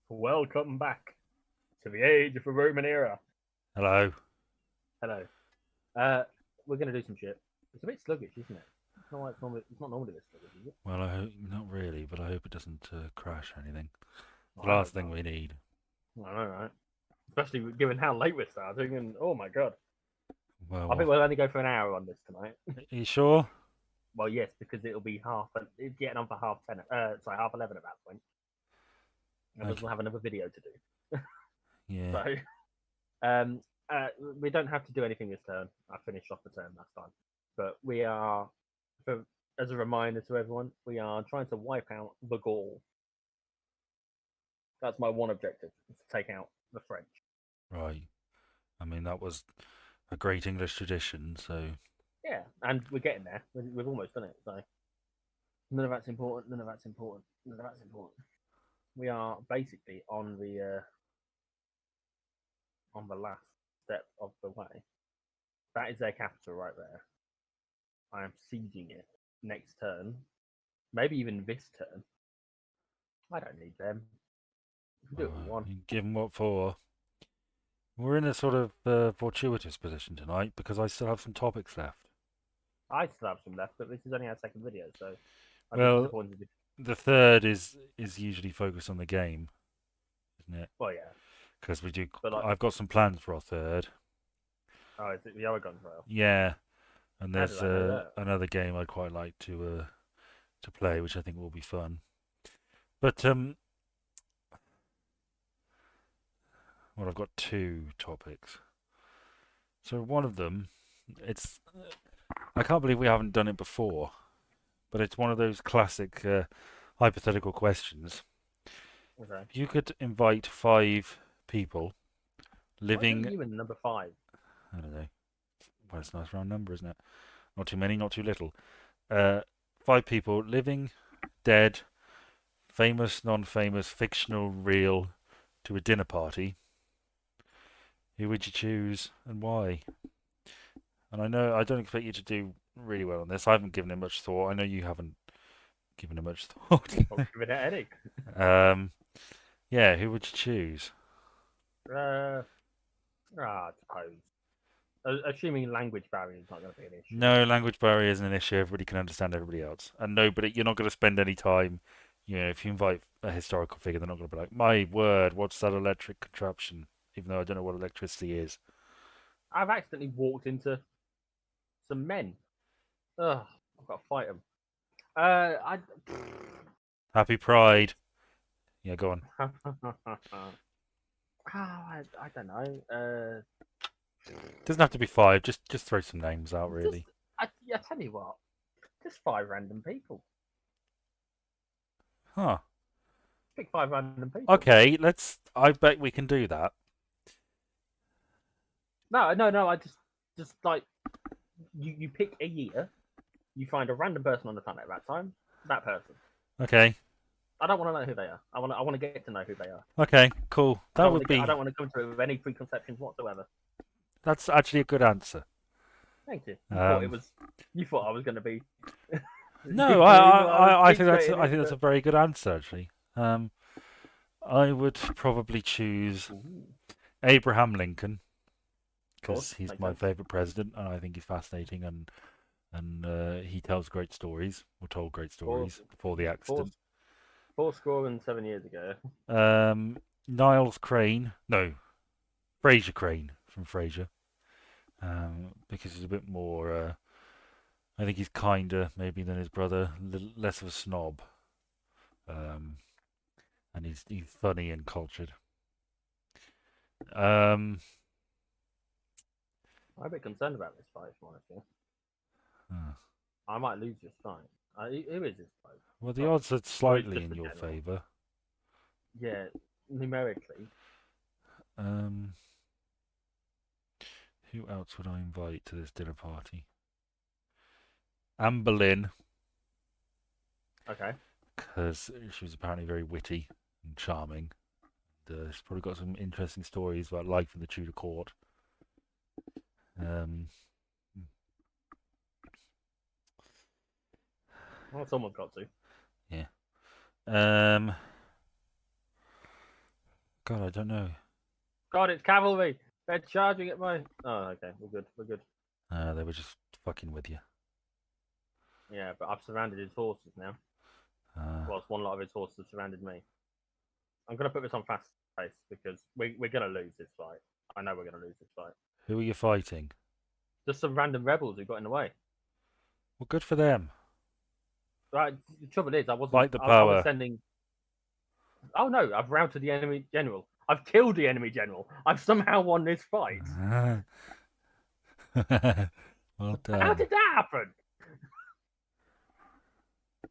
Welcome back to the age of the Roman era. Hello. Hello. We're gonna do some shit. It's a bit sluggish, isn't it? It's not, it's not normally this sluggish, is it? Well, I hope not really, but I hope it doesn't crash or anything. The I last hope thing not. we need. I know, right? Especially given how late we're starting, and oh my god, Well, I think well, we'll only go for an hour on this tonight. are you sure? Well, yes, because it'll be it's getting on for half 10. Sorry, half 11 at that point, and Okay. we'll have another video to do. Yeah. So, um, uh, we don't have to do anything this turn. I finished off the turn last time, but we are for as a reminder to everyone, we are trying to wipe out the Gaul. That's my one objective: is to take out the French. Right. I mean, that was a great English tradition, so. Yeah, and we're getting there. We've almost done it. So none of that's important. None of that's important. None of that's important. We are basically on the last step of the way. That is their capital right there. I am sieging it next turn. Maybe even this turn. I don't need them. We can do it with one. Give them what for? We're in a sort of fortuitous position tonight because I still have some topics left. I still have some left, but this is only our second video, so I'd be Well, disappointed if. the third is usually focused on the game, isn't it? Well, yeah, Because we do. but like, I've got some plans for our third. oh, is it the Aragon Trail? Yeah, and How did there's I know that? another game I'd quite like to play, which I think will be fun. But well, I've got two topics. So one of them, it's I can't believe we haven't done it before, but it's one of those classic hypothetical questions. Okay. If you could invite five people Why is living, you in number five? I don't know, well, it's a nice round number, isn't it? Not too many, not too little. Uh, five people living, dead, famous, non-famous, fictional, real, to a dinner party. Who would you choose and why? And I know I don't expect you to do really well on this. I haven't given it much thought. I know you haven't given it much thought. I'll give it a headache. um, yeah, who would you choose? Uh, I suppose. Assuming language barrier is not going to be an issue. No, language barrier isn't an issue. Everybody can understand everybody else. And nobody, you're not going to spend any time. You know, if you invite a historical figure, they're not going to be like, "My word, what's that electric contraption?" Even though I don't know what electricity is. I've accidentally walked into some men. Ugh, I've got to fight them. I. Happy Pride. Yeah, go on. I don't know. Doesn't have to be five. Just throw some names out, Just really. I tell you what, just five random people. Huh. Pick five random people. Okay, let's. I bet we can do that. No, no, no. Just like you pick a year, you find a random person on the planet at that time. That person. Okay. I don't want to know who they are. I want to get to know who they are. Okay. Cool. That would I be. don't want to come to it with any preconceptions whatsoever. That's actually a good answer. Thank you. Um, You thought I was going to be no, deep. I was I deep think straight I in, think that's a but very good answer actually. I would probably choose ooh, Abraham Lincoln of course, because he's makes my sense. favorite president, and I think he's fascinating and he tells great stories or told great Four, stories before the four, accident. four score and 7 years ago. Niles Crane, no, Fraser Crane from Frasier, because he's a bit more. I think he's kinder maybe than his brother, less of a snob, um, and he's funny and cultured. Um, I'm a bit concerned about this fight, honestly. uh, I might lose this fight. Who is this fight? well, the Sorry. odds are Or it's slightly just in a your general. favour. Yeah, numerically. Um, who else would I invite to this dinner party? Anne Boleyn, Okay. because she was apparently very witty and charming. She's probably got some interesting stories about life in the Tudor court. Um, Well, someone's got to. yeah. Um, God, I don't know. God, it's cavalry. They're charging at my. Oh, okay. We're good. We're good. They were just fucking with you. Yeah, but I've surrounded his horses now. Whilst one lot of his horses have surrounded me. I'm gonna put this on fast pace because we're gonna lose this fight. I know we're gonna lose this fight. Who are you fighting? Just some random rebels who got in the way. Well, good for them. Right. The trouble is, I wasn't. Fight the I was power. sending. Oh no! I've routed the enemy general. I've killed the enemy general. I've somehow won this fight. Well done. How did that happen?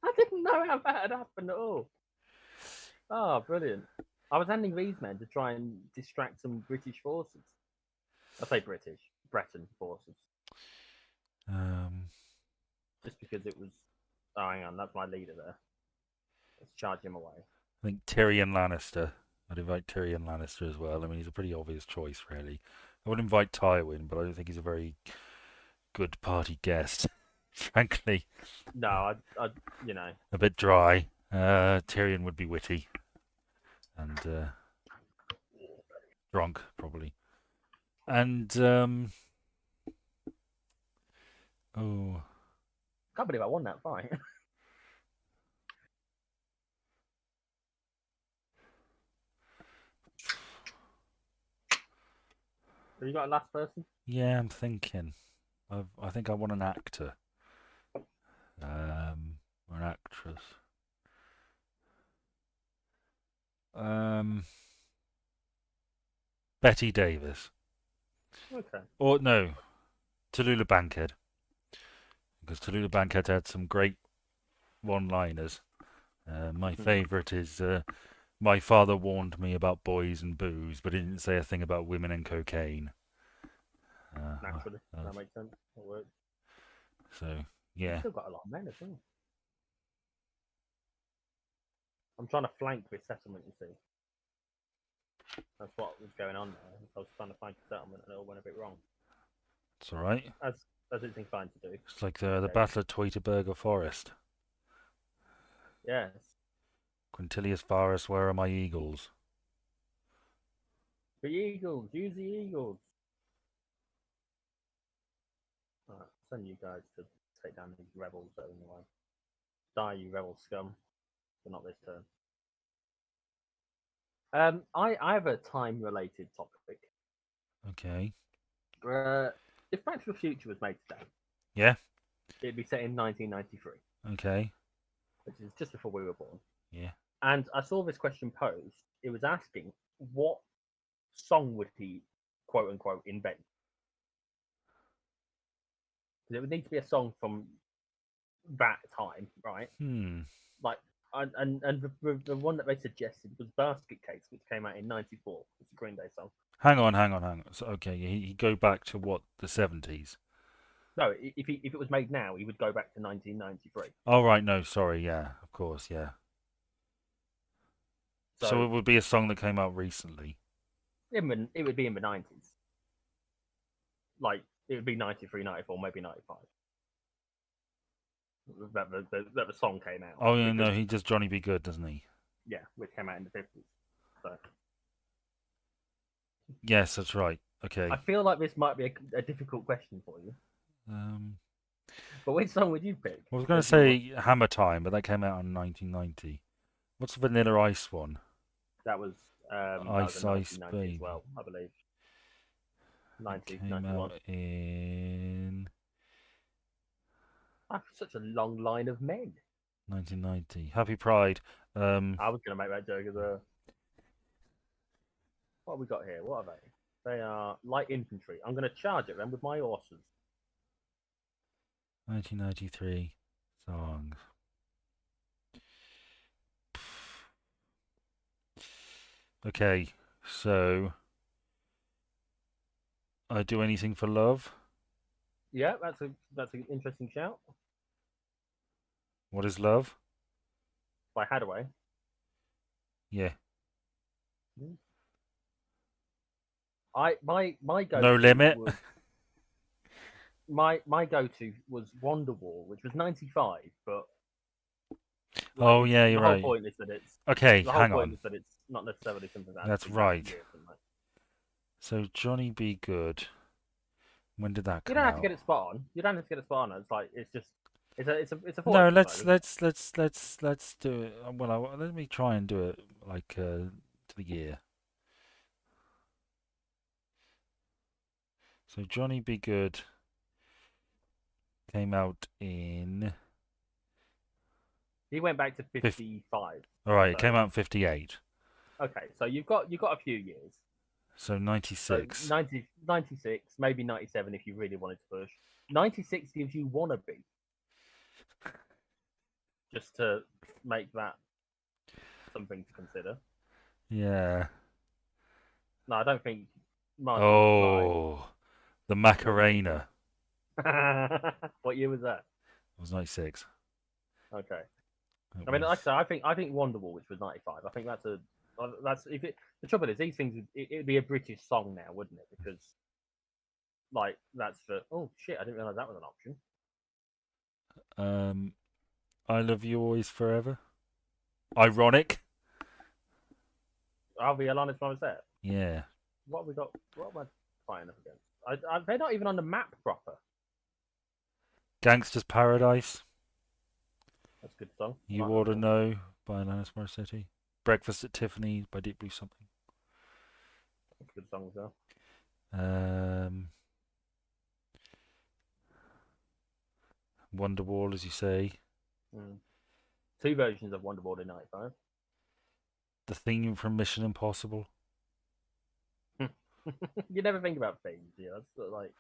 I didn't know how that had happened at all. Oh, brilliant. I was sending these men to try and distract some British forces. I say British, Breton forces. Just because it was. Oh, hang on, that's my leader there. Let's charge him away. I think Tyrion Lannister. I'd invite Tyrion Lannister as well. I mean, he's a pretty obvious choice, really. I would invite Tywin, but I don't think he's a very good party guest, frankly. No, I, you know. A bit dry. Tyrion would be witty. And drunk, probably. And, oh. Can't believe I won that fight. Have you got a last person? Yeah, I'm thinking. I think I want an actor. Or an actress. Betty Davis. Okay. Or no, Tallulah Bankhead. Because Tallulah Bankhead had some great one-liners. My favourite is, my father warned me about boys and booze, but he didn't say a thing about women and cocaine. Naturally, that makes sense. That works. So, yeah. You've still got a lot of men as well. I'm trying to flank this settlement, you see. That's what was going on there. I was trying to flank a settlement and it all went a bit wrong. It's alright. As it's inclined to do. It's like the Battle of Teutoburger Forest. Yes. Quintilius Varus, where are my eagles? The eagles! Use the eagles! Alright, send you guys to take down these rebels that are in the way. Die, you rebel scum. But not this turn. I have a time-related topic. Okay. If Back to the Future was made today, Yeah. it'd be set in 1993. Okay. Which is just before we were born. Yeah. And I saw this question posed. It was asking, what song would he, quote unquote, invent? Because it would need to be a song from that time, right? Like, and the one that they suggested was Basket Case, which came out in '94. It's a Green Day song. Hang on. So, okay, he'd go back to what, the 70s? No, if it was made now, he would go back to 1993. Oh, right, no, sorry, yeah, of course, yeah. So it would be a song that came out recently. It would be in the 90s. Like, it would be 93, 94, maybe 95. That the song came out. Oh, yeah, no, he does Johnny Be Good, doesn't he? Yeah, which came out in the 50s. So. Yes, that's right. Okay. I feel like this might be a difficult question for you. But which song would you pick? I was going to say Hammer Time, but that came out in 1990. What's the Vanilla Ice one? That was Ice Baby. As well, I believe. 90, came 91. out in... I have such a long line of men. 1990. Happy Pride. I was going to make that joke as well. What have we got here? What are they? They are light infantry. I'm going to charge at them with my horses. 1993 songs. Okay, so I Do Anything for Love. Yeah, that's an interesting shout. What is Love? By Hadaway. Yeah. My go-to No Limit. Was, my go-to was Wonderwall, which was 95, but oh yeah, you're right. The whole point is that it's okay. Hang on. Is that it's not necessarily something that has That's to be that right. year. Something. So Johnny Be Good. When did that You come don't have to out? get it spot on. You don't have to get it spot on. It's like it's just it's a thought No, exercise, isn't it? let's do it. Well, let me try and do it like to the year. So Johnny Be Good came out in. He went back to 50, 55. all right, it So came out in 58. okay, so you've got a few years. So So 96. 90, 96, maybe 97 if you really wanted to push. 96 gives you wannabe, just to make that something to consider. Yeah. No, I don't think Martin McFly. Oh, the What are you thinking? Macarena. What year was that? It was 96. Okay. It I mean, like I was. said, I think Wonderwall, which was 95. I think that's if it. The trouble is, these things it'd be a British song now, wouldn't it? Because like that's for oh shit, I didn't realize that was an option. Um, I Love You Always Forever. Ironic. I'll be honest when I said Yeah. what have we got. What am I fighting up against? They're not even on the map proper. Gangster's Paradise. That's a good song. I You like Ought that to song. Know by Alanis Morissette. Breakfast at Tiffany's by Deep Blue Something. That's a good song as well. Um, Wonderwall, as you say. Mm. Two versions of Wonderboard in '95. The theme from Mission Impossible. You never think about themes, yeah. That's sort of like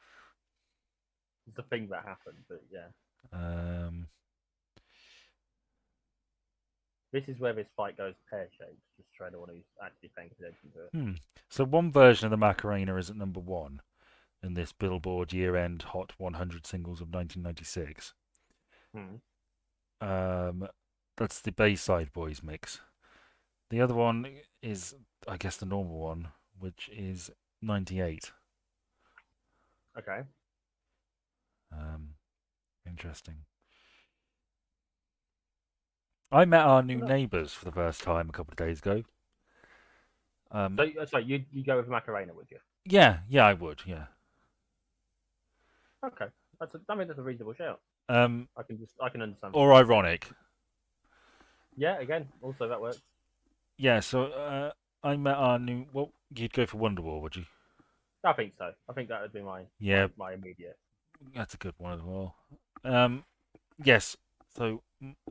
it's a thing that happened, but yeah. Um, This is where this fight goes pear shaped. Just try to want who's actually paying attention to it. So one version of the Macarena is at number one in this Billboard year-end Hot 100 singles of 1996. Hmm. That's the Bayside Boys mix. The other one is, I guess, the normal one, which is 98. Okay. Interesting. I met our new Well, look, neighbours for the first time a couple of days ago. Um, so you go with Macarena, would you? yeah, I would, yeah. Okay. I mean that's a reasonable shout. Um, I can understand or that. ironic. Yeah, again, also that works. Yeah, so I met our new. Well, you'd go for Wonderwall, would you? I think so. I think that would be my Yeah, my immediate. that's a good one as well. Yes. So,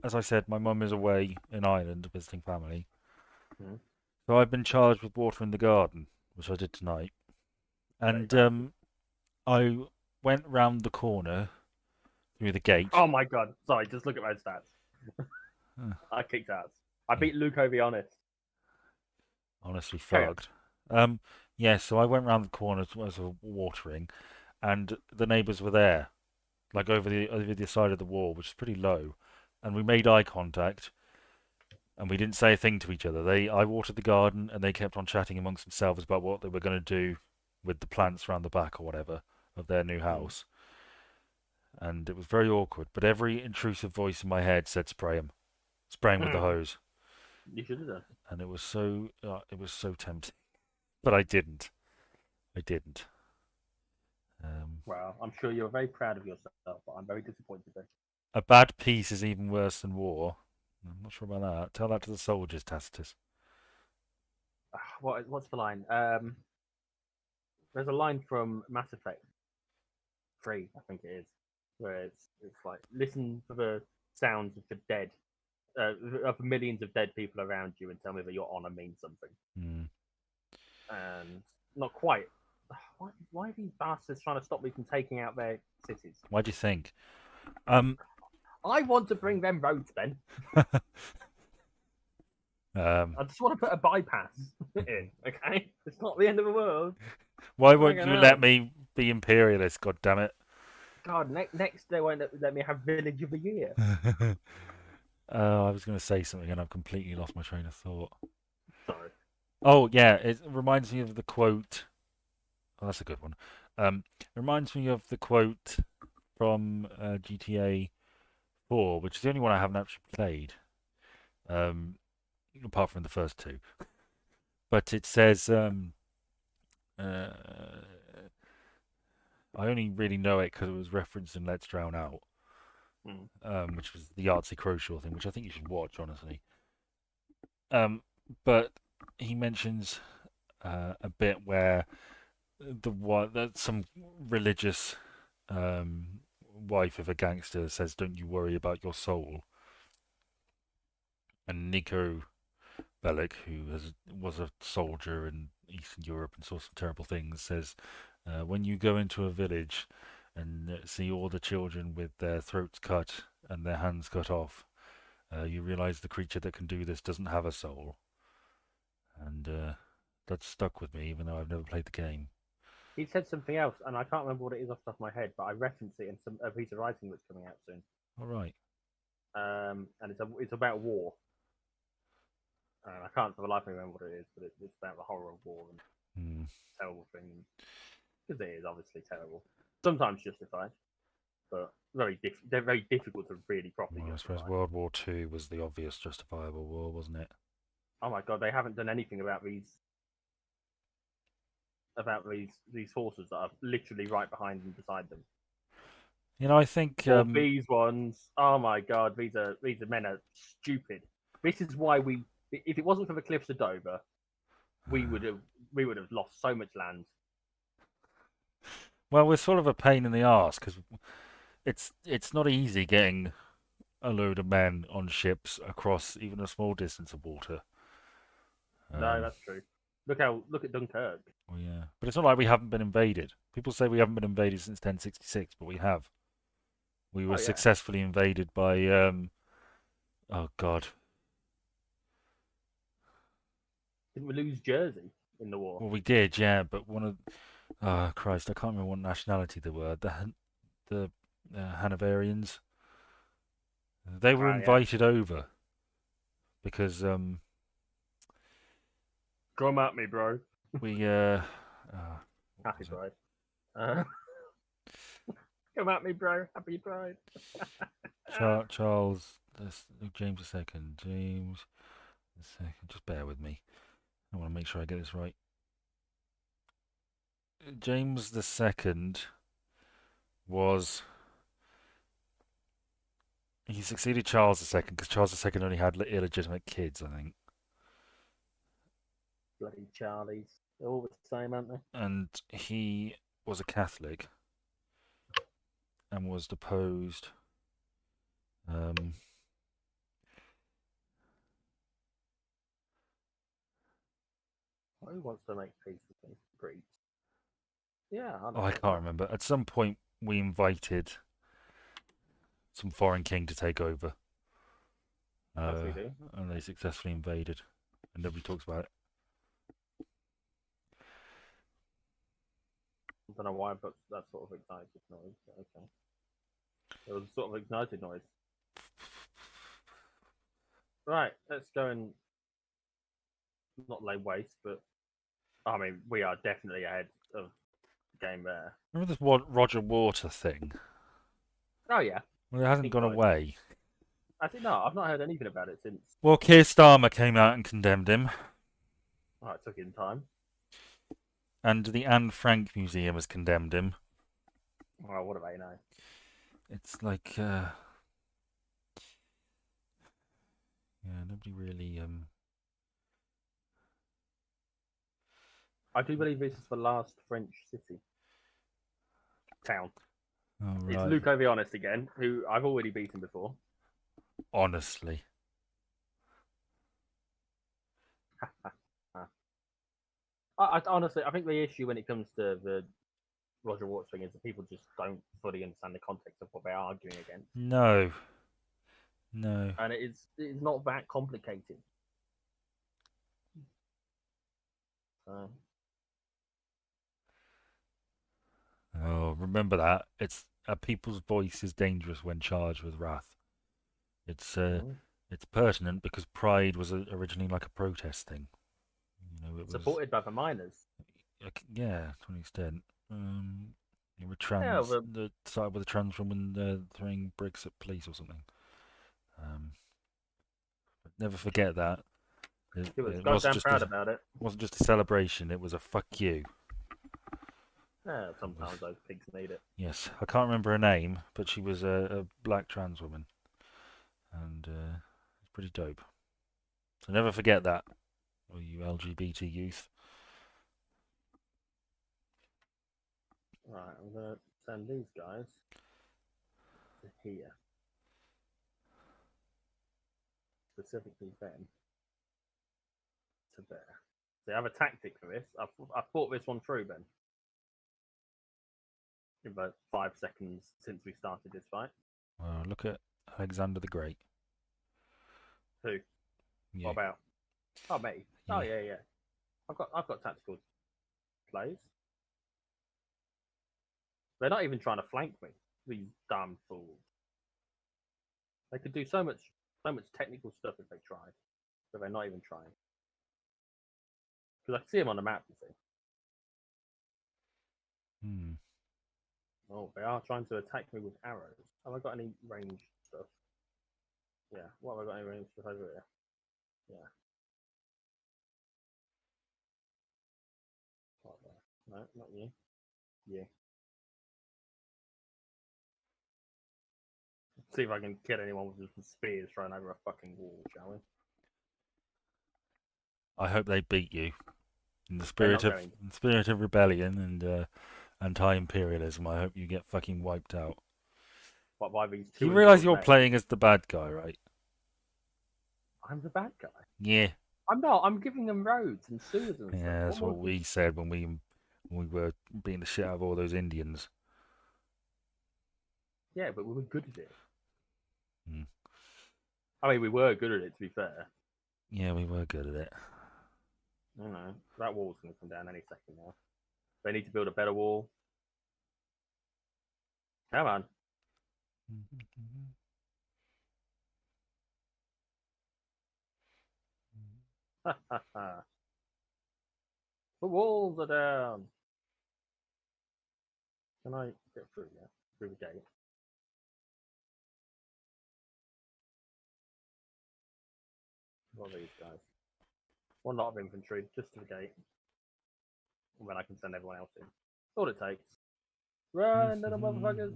as I said, my mum is away in Ireland visiting family. Hmm. So I've been charged with watering the garden, which I did tonight. Dirty And bastard. I went round the corner through the gate. Oh my god. Sorry, just look at my stats. Uh, I kicked ass. I yeah, beat Luke over honest. honestly Carry on. fucked. Yeah, so I went round the corner as a watering, and the neighbours were there, like over the side of the wall, which is pretty low, and we made eye contact, and we didn't say a thing to each other. I watered the garden, and they kept on chatting amongst themselves about what they were going to do with the plants around the back or whatever of their new Hmm. house, and it was very awkward. But every intrusive voice in my head said, spray him with the hose," You should have done. and it was so tempting, but I didn't. I didn't. Um, Wow, I'm sure you're very proud of yourself, but I'm very disappointed. a bad peace is even worse than war. I'm not sure about that. Tell that to the soldiers, Tacitus. What's the line? There's a line from Mass Effect 3, I think it is, where it's like listen for the sounds of the dead, of millions of dead people around you, and tell me that your honor means something. Hmm. And not quite. Why are these bastards trying to stop me from taking out their cities? What do you think? Um, I want to bring them roads, Ben. um, I just want to put a bypass in. Okay, it's not the end of the world. why won't Fucking you let hell. me be imperialist? God damn it! God, next they won't let me have Village of the Year. I was going to say something and I've completely lost my train of thought. Sorry. Oh yeah, it reminds me of the quote. Oh, that's a good one. It reminds me of the quote from GTA 4, which is the only one I haven't actually played, apart from the first two. but it says uh, I only really know it because it was referenced in Let's Drown Out, Mm. which was the artsy crucial thing, which I think you should watch, honestly. Um, but he mentions a bit where that some religious wife of a gangster says, "Don't you worry about your soul," and Nico Bellic, who was a soldier in Eastern Europe and saw some terrible things, says, when you go into a village and see all the children with their throats cut and their hands cut off, you realize the creature that can do this doesn't have a soul. And that stuck with me, even though I've never played the game. He said something else, and I can't remember what it is off the top of my head, but I referenced it in a piece of writing that's coming out soon. All right. And it's about war. I can't for the life of me remember what it is, but it's about the horror of war and Hmm. terrible things. Because it is obviously terrible. Sometimes justified, but they're very difficult to really properly Well, I suppose justify. World War II was the obvious justifiable war, wasn't it? Oh my god, they haven't done anything about these forces that are literally right behind and beside them. You know, I think Or these ones, oh my god, these men are stupid. This is why if it wasn't for the cliffs of Dover, we would have lost so much land. well, we're sort of a pain in the arse because it's not easy getting a load of men on ships across even a small distance of water. No, Um, that's true. Look at Dunkirk. well, yeah, but it's not like we haven't been invaded. People say we haven't been invaded since 1066, but we have. We were Oh yeah, successfully invaded by oh god, didn't we lose Jersey in the war? well we did, yeah, but one of oh Christ, I can't remember what nationality they were. The Hanoverians. They were Ah yeah, invited over because come at me, bro. we what Happy was it? Pride. Uh, come at me, bro. Happy Pride. Charles James II. James II. Just bear with me. I want to make sure I get this right. James II was he succeeded Charles II because Charles II only had illegitimate kids, I think, Bloody Charlies. They're all the same, aren't they? and he was a Catholic and was deposed. Um, Who wants to make peace with these Greeks? Yeah, I oh, know I what can't that. remember. At some point, we invited some foreign king to take over, As we do. and they successfully invaded, and nobody talks about it. I don't know why, but that sort of ignited noise. Okay. It was a sort of ignited noise. Right, let's go and not lay waste, but I mean, we are definitely ahead of the game there. Remember this Roger Water thing? Oh yeah, Well, it hasn't pink gone guy. away. I think no, I've not heard anything about it since. Well, Keir Starmer came out and condemned him, Oh, it took him time. and the Anne Frank Museum has condemned him. Well, what do they know? It's like, yeah, nobody really. I do believe this is the last French city town. Oh, It's right. Luke Honest again, who I've already beaten before. Honestly. Honestly, I think the issue when it comes to the Roger Waters thing is that people just don't fully understand the context of what they're arguing against, No. No. and it's not that complicated. Uh, Oh, remember that. It's a people's voice is dangerous when charged with wrath. It's mm. it's pertinent because Pride was originally like a protest thing. You know, it was Supported by the miners. yeah, to an extent. You were Yeah, the started with a trans woman throwing bricks at police or something. But never forget that. He was It goddamn proud about it. wasn't just a celebration. It was a fuck you. Yeah, sometimes those pigs need it. Yes, I can't remember her name, but she was a black trans woman, and it's pretty dope. So never forget that, all you LGBT youth. Right, I'm gonna send these guys to here. Specifically them to there. So I have a tactic for this. I've thought this one through, Ben. In about 5 seconds since we started this fight. Well, look at Alexander the Great. Who? You. What about? Oh, me. Yeah. Oh, yeah. I've got tactical plays. They're not even trying to flank me. These damn fools. They could do so much technical stuff if they tried, but they're not even trying. Because I can see them on the map, you see. Oh, they are trying to attack me with arrows. Have I got any range stuff? Yeah. What have I got any range stuff over here? Yeah. What there? No, not you. You. See if I can kill anyone with just spears thrown over a fucking wall, shall we? I hope they beat you in the They're not spirit of rebellion and anti-imperialism. I hope you get fucking wiped out. What, by these You two realise you're men? playing as the bad guy, right? I'm the bad guy. Yeah. I'm not. I'm giving them roads and sewers and stuff. Yeah, that's what we said when we were beating the shit out of all those Indians. Yeah, but we were good at it. Hmm. I mean, we were good at it, to be fair. Yeah, we were good at it. I know. That wall's going to come down any second now. They need to build a better wall. Come on. The walls are down. Can I get through? Yeah, through the gate. What are these guys? One lot of infantry, just to the gate. And then I can send everyone else in. That's all it takes. Run, little motherfuckers.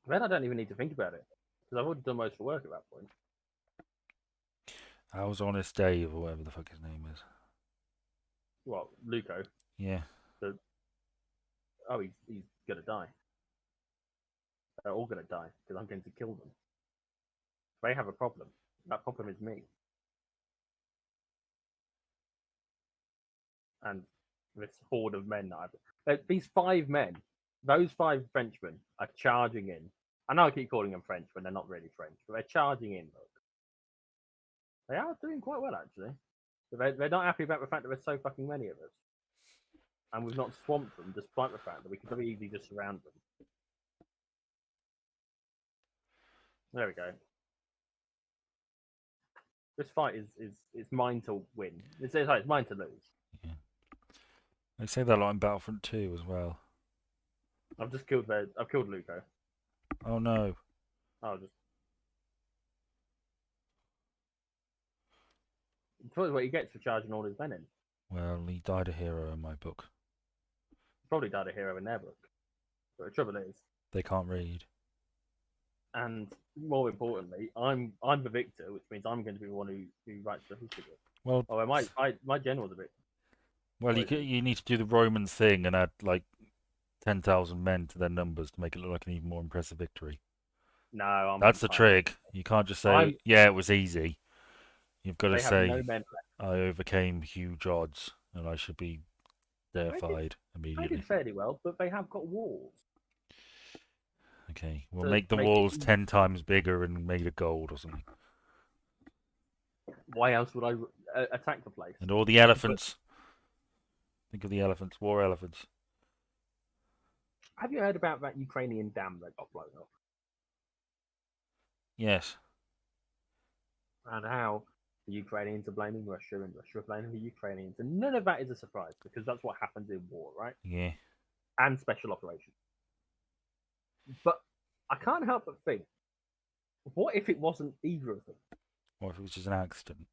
Then I don't even need to think about it. Because I've already done most of the work at that point. How's Honest Dave, or whatever the fuck his name is? What, Luco? Yeah. Oh, he's going to die. They're all going to die because I'm going to kill them. They have a problem. That problem is me. And this horde of men that these 5 men, those 5 Frenchmen are charging in. I know I keep calling them French when they're not really French, but they're charging in. Look, they are doing quite well actually. They're not happy about the fact that there's so fucking many of us, and we've not swamped them, despite the fact that we could very easily just surround them. There we go. This fight is mine to win. It's mine to lose. Yeah. They say that a lot in Battlefront 2 as well. I've killed Luco. Oh no. I'll just. It's what he gets for charging all his men in. Well, he died a hero in my book. He probably died a hero in their book. But the trouble is, they can't read. And more importantly, I'm the victor, which means I'm going to be the one who writes the history book. Well, my general's a bit. Well, you need to do the Roman thing and add like 10,000 men to their numbers to make it look like an even more impressive victory. No, that's the trick. You can't just say, "Yeah, it was easy." You've got to say, no men "I overcame huge odds, and I should be deified immediately." They did fairly well, but they have got walls. Okay, we'll make the walls 10 times bigger and made of gold or something. Why else would I attack the place? And all the elephants. Think of the elephants, war elephants. Have you heard about that Ukrainian dam that got blown up? Yes. And how the Ukrainians are blaming Russia and Russia are blaming the Ukrainians. And none of that is a surprise because that's what happens in war, right? Yeah. And special operations. But I can't help but think, what if it wasn't either of them? What if it was just an accident?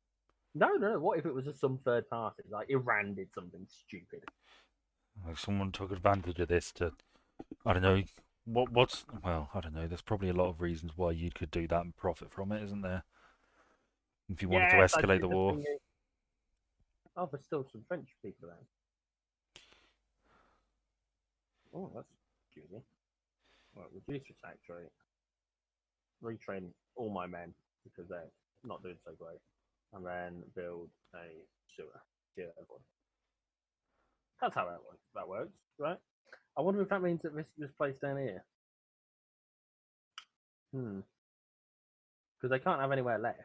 No. What if it was some third party? Like Iran did something stupid. Like someone took advantage of this to, I don't know, well, I don't know. There's probably a lot of reasons why you could do that and profit from it, isn't there? If you wanted to Yes, I escalate did the the war. thing. Oh, there's still some French people around. Oh, that's juicy. Well, reduce attack rate. Retrain all my men because they're not doing so great. And then build a sewer. Yeah, that's how that works, right? I wonder if that means that this place down here. Because they can't have anywhere left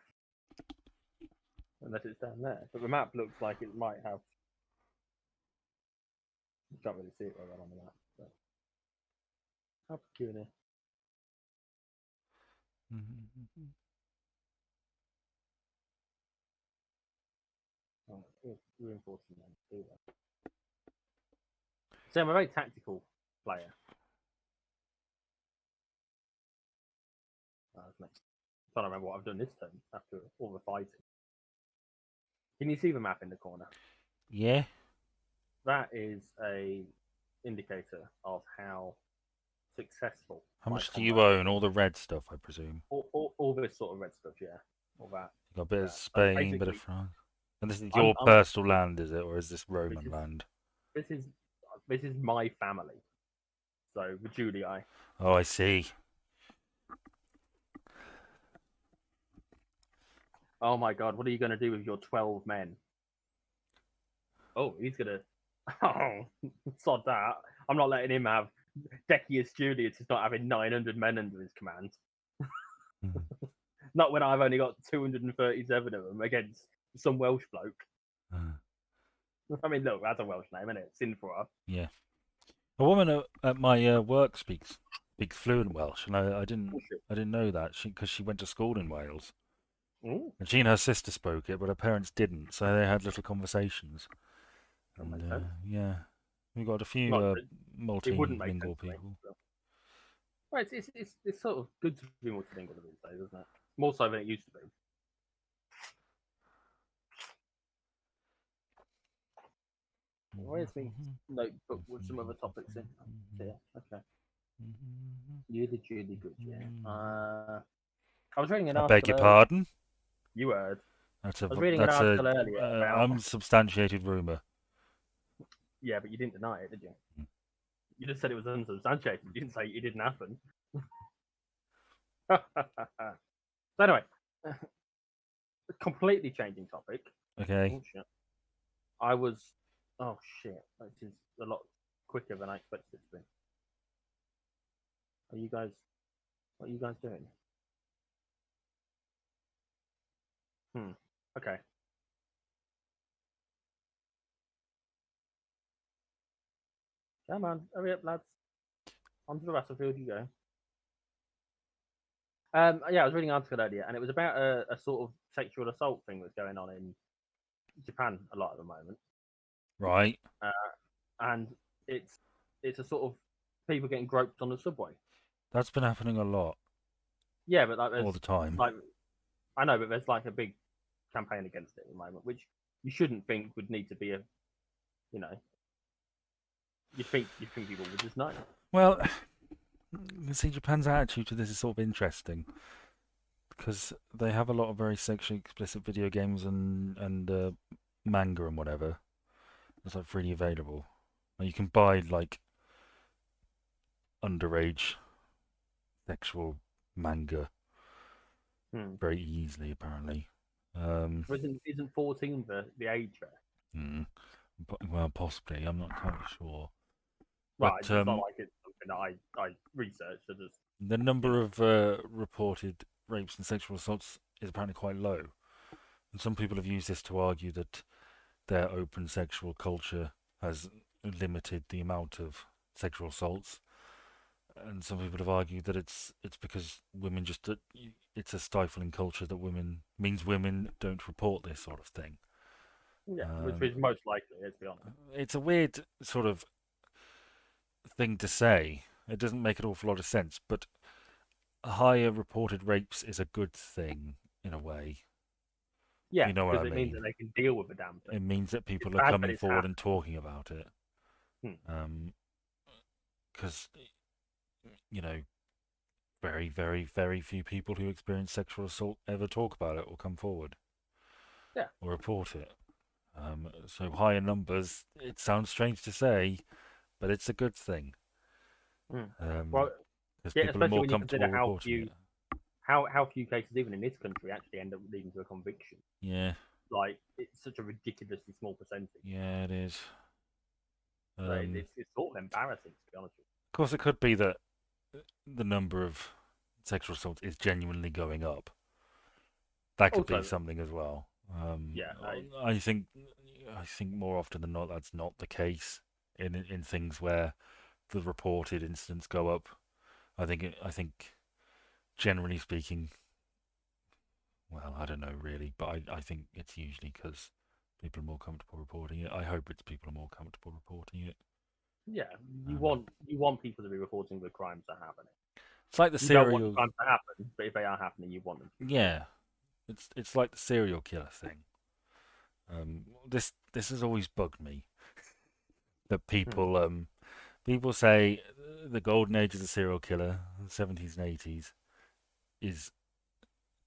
unless it's down there. But the map looks like it might have. You can't really see it very well on the map. So. How peculiar. Oh, it's reinforcing them too. So I'm a very tactical player. I'm trying to remember what I've done this turn after all the fighting. Can you see the map in the corner? Yeah. That is a indicator of how successful. How my much do you combat own? All the red stuff, I presume. all this sort of red stuff, yeah, all that. You got a bit of So Spain, a bit of basically, France. And this is I'm, your I'm personal land, is it, or is this this Roman is land? this is this is my family. So the Julii. Oh, I see. Oh my God, what are you going to do with your 12 men? Oh, he's gonna. Oh, sod that! I'm not letting him have Decius Julius is not having 900 men under his command. Not when I've only got 237 of them against some Welsh bloke. I mean, look, that's a Welsh name, isn't it? Sinfora. Yeah. A woman at my work speaks fluent Welsh, and I didn't know that because she went to school in Wales, Ooh, and she and her sister spoke it, but her parents didn't, so they had little conversations. that And makes sense. yeah, we got a few Not, it wouldn't make sense multilingual to me. people. So. Well, it's sort of good to be multilingual these days, isn't it? More so than it used to be. Where's me notebook with some other topics in? Yeah, okay. You did really good, yeah. I was reading an I beg article your earlier. pardon. You heard. That's I was reading an article earlier about. unsubstantiated rumor. Yeah, but you didn't deny it, did you? You just said it was unsubstantiated. You didn't say it didn't happen. So anyway, completely changing topic. Okay. Oh shit! I was. Oh shit! This is a lot quicker than I expected it to be. Are you guys? What are you guys doing? Okay. Come on, hurry up, lads. Onto the battlefield you go. Yeah, I was reading an article earlier, and it was about a sort of sexual assault thing that's going on in Japan a lot at the moment. Right. And it's a sort of people getting groped on the subway. That's been happening a lot. Yeah, but like there's all the time. like I know, but there's like a big campaign against it at the moment, which you shouldn't think would need to be a, you know, you think people would just know. Well, you see, Japan's attitude to this is sort of interesting because they have a lot of very sexually explicit video games and manga and whatever. It's like freely available. You can buy like underage sexual manga very easily, apparently. Isn't 14 the age there? Well, possibly. I'm not entirely sure. Right, But it's not like it's something that I researched. So just the number of reported rapes and sexual assaults is apparently quite low. And some people have used this to argue that their open sexual culture has limited the amount of sexual assaults. And some people have argued that it's because women just it's a stifling culture that women don't report this sort of thing. yeah, which is most likely. Let's be honest. It's a weird sort of thing to say. It doesn't make an awful lot of sense, but higher reported rapes is a good thing in a way. Yeah, you know what I because it means mean. that they can deal with the damn thing. It means that It's people are bad that coming it's forward happened. and talking about it. Hmm. Because you know, very, very, very few people who experience sexual assault ever talk about it or come forward Yeah. or report it. So higher numbers, it sounds strange to say, but it's a good thing. Hmm. Um, Well, because yeah, people are especially more when you consider comfortable reporting it. how few cases even in this country actually end up leading to a conviction. Yeah, Like it's such a ridiculously small percentage. yeah, it is. Like, Um, it's sort of embarrassing to be honest with of course, it could be that the number of sexual assaults is genuinely going up. That you. could be Also, something as well. yeah, I think I think more often than not that's not the case in things where the reported incidents go up. I think generally speaking, well, I don't know really, but I think it's usually because people are more comfortable reporting it. I hope it's people are more comfortable reporting it. yeah. Um, You want people to be reporting the crimes that are happening. it's like the You don't want the serial, crimes to happen, but if they are happening, you want them to be reported. yeah, it's like the serial killer thing. This has always bugged me that Hmm. people say the golden age of the serial killer, the 70s and 80s, is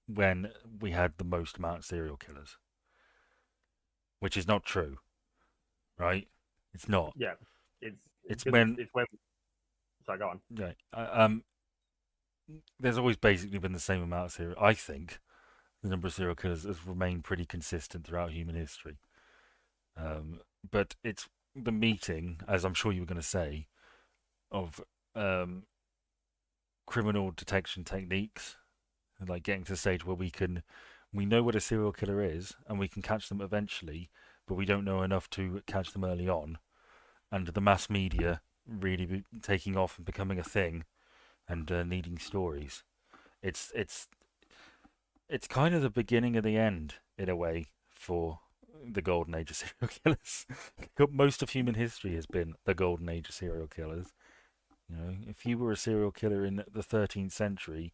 when we had the most amount of serial killers, which is not true, right? It's not. Yeah, it's It's because when it's when. Sorry, go on. yeah, there's always basically been the same amount of serial. I think the number of serial killers has remained pretty consistent throughout human history. But it's the meeting, as I'm sure you were going to say, of um, criminal detection techniques, and like getting to the stage where we know what a serial killer is, and we can catch them eventually, but we don't know enough to catch them early on, and the mass media really taking off and becoming a thing, and needing stories. It's it's it's kind of the beginning of the end in a way for the golden age of serial killers. Most of human history has been the golden age of serial killers. You know, if you were a serial killer in the 13th century,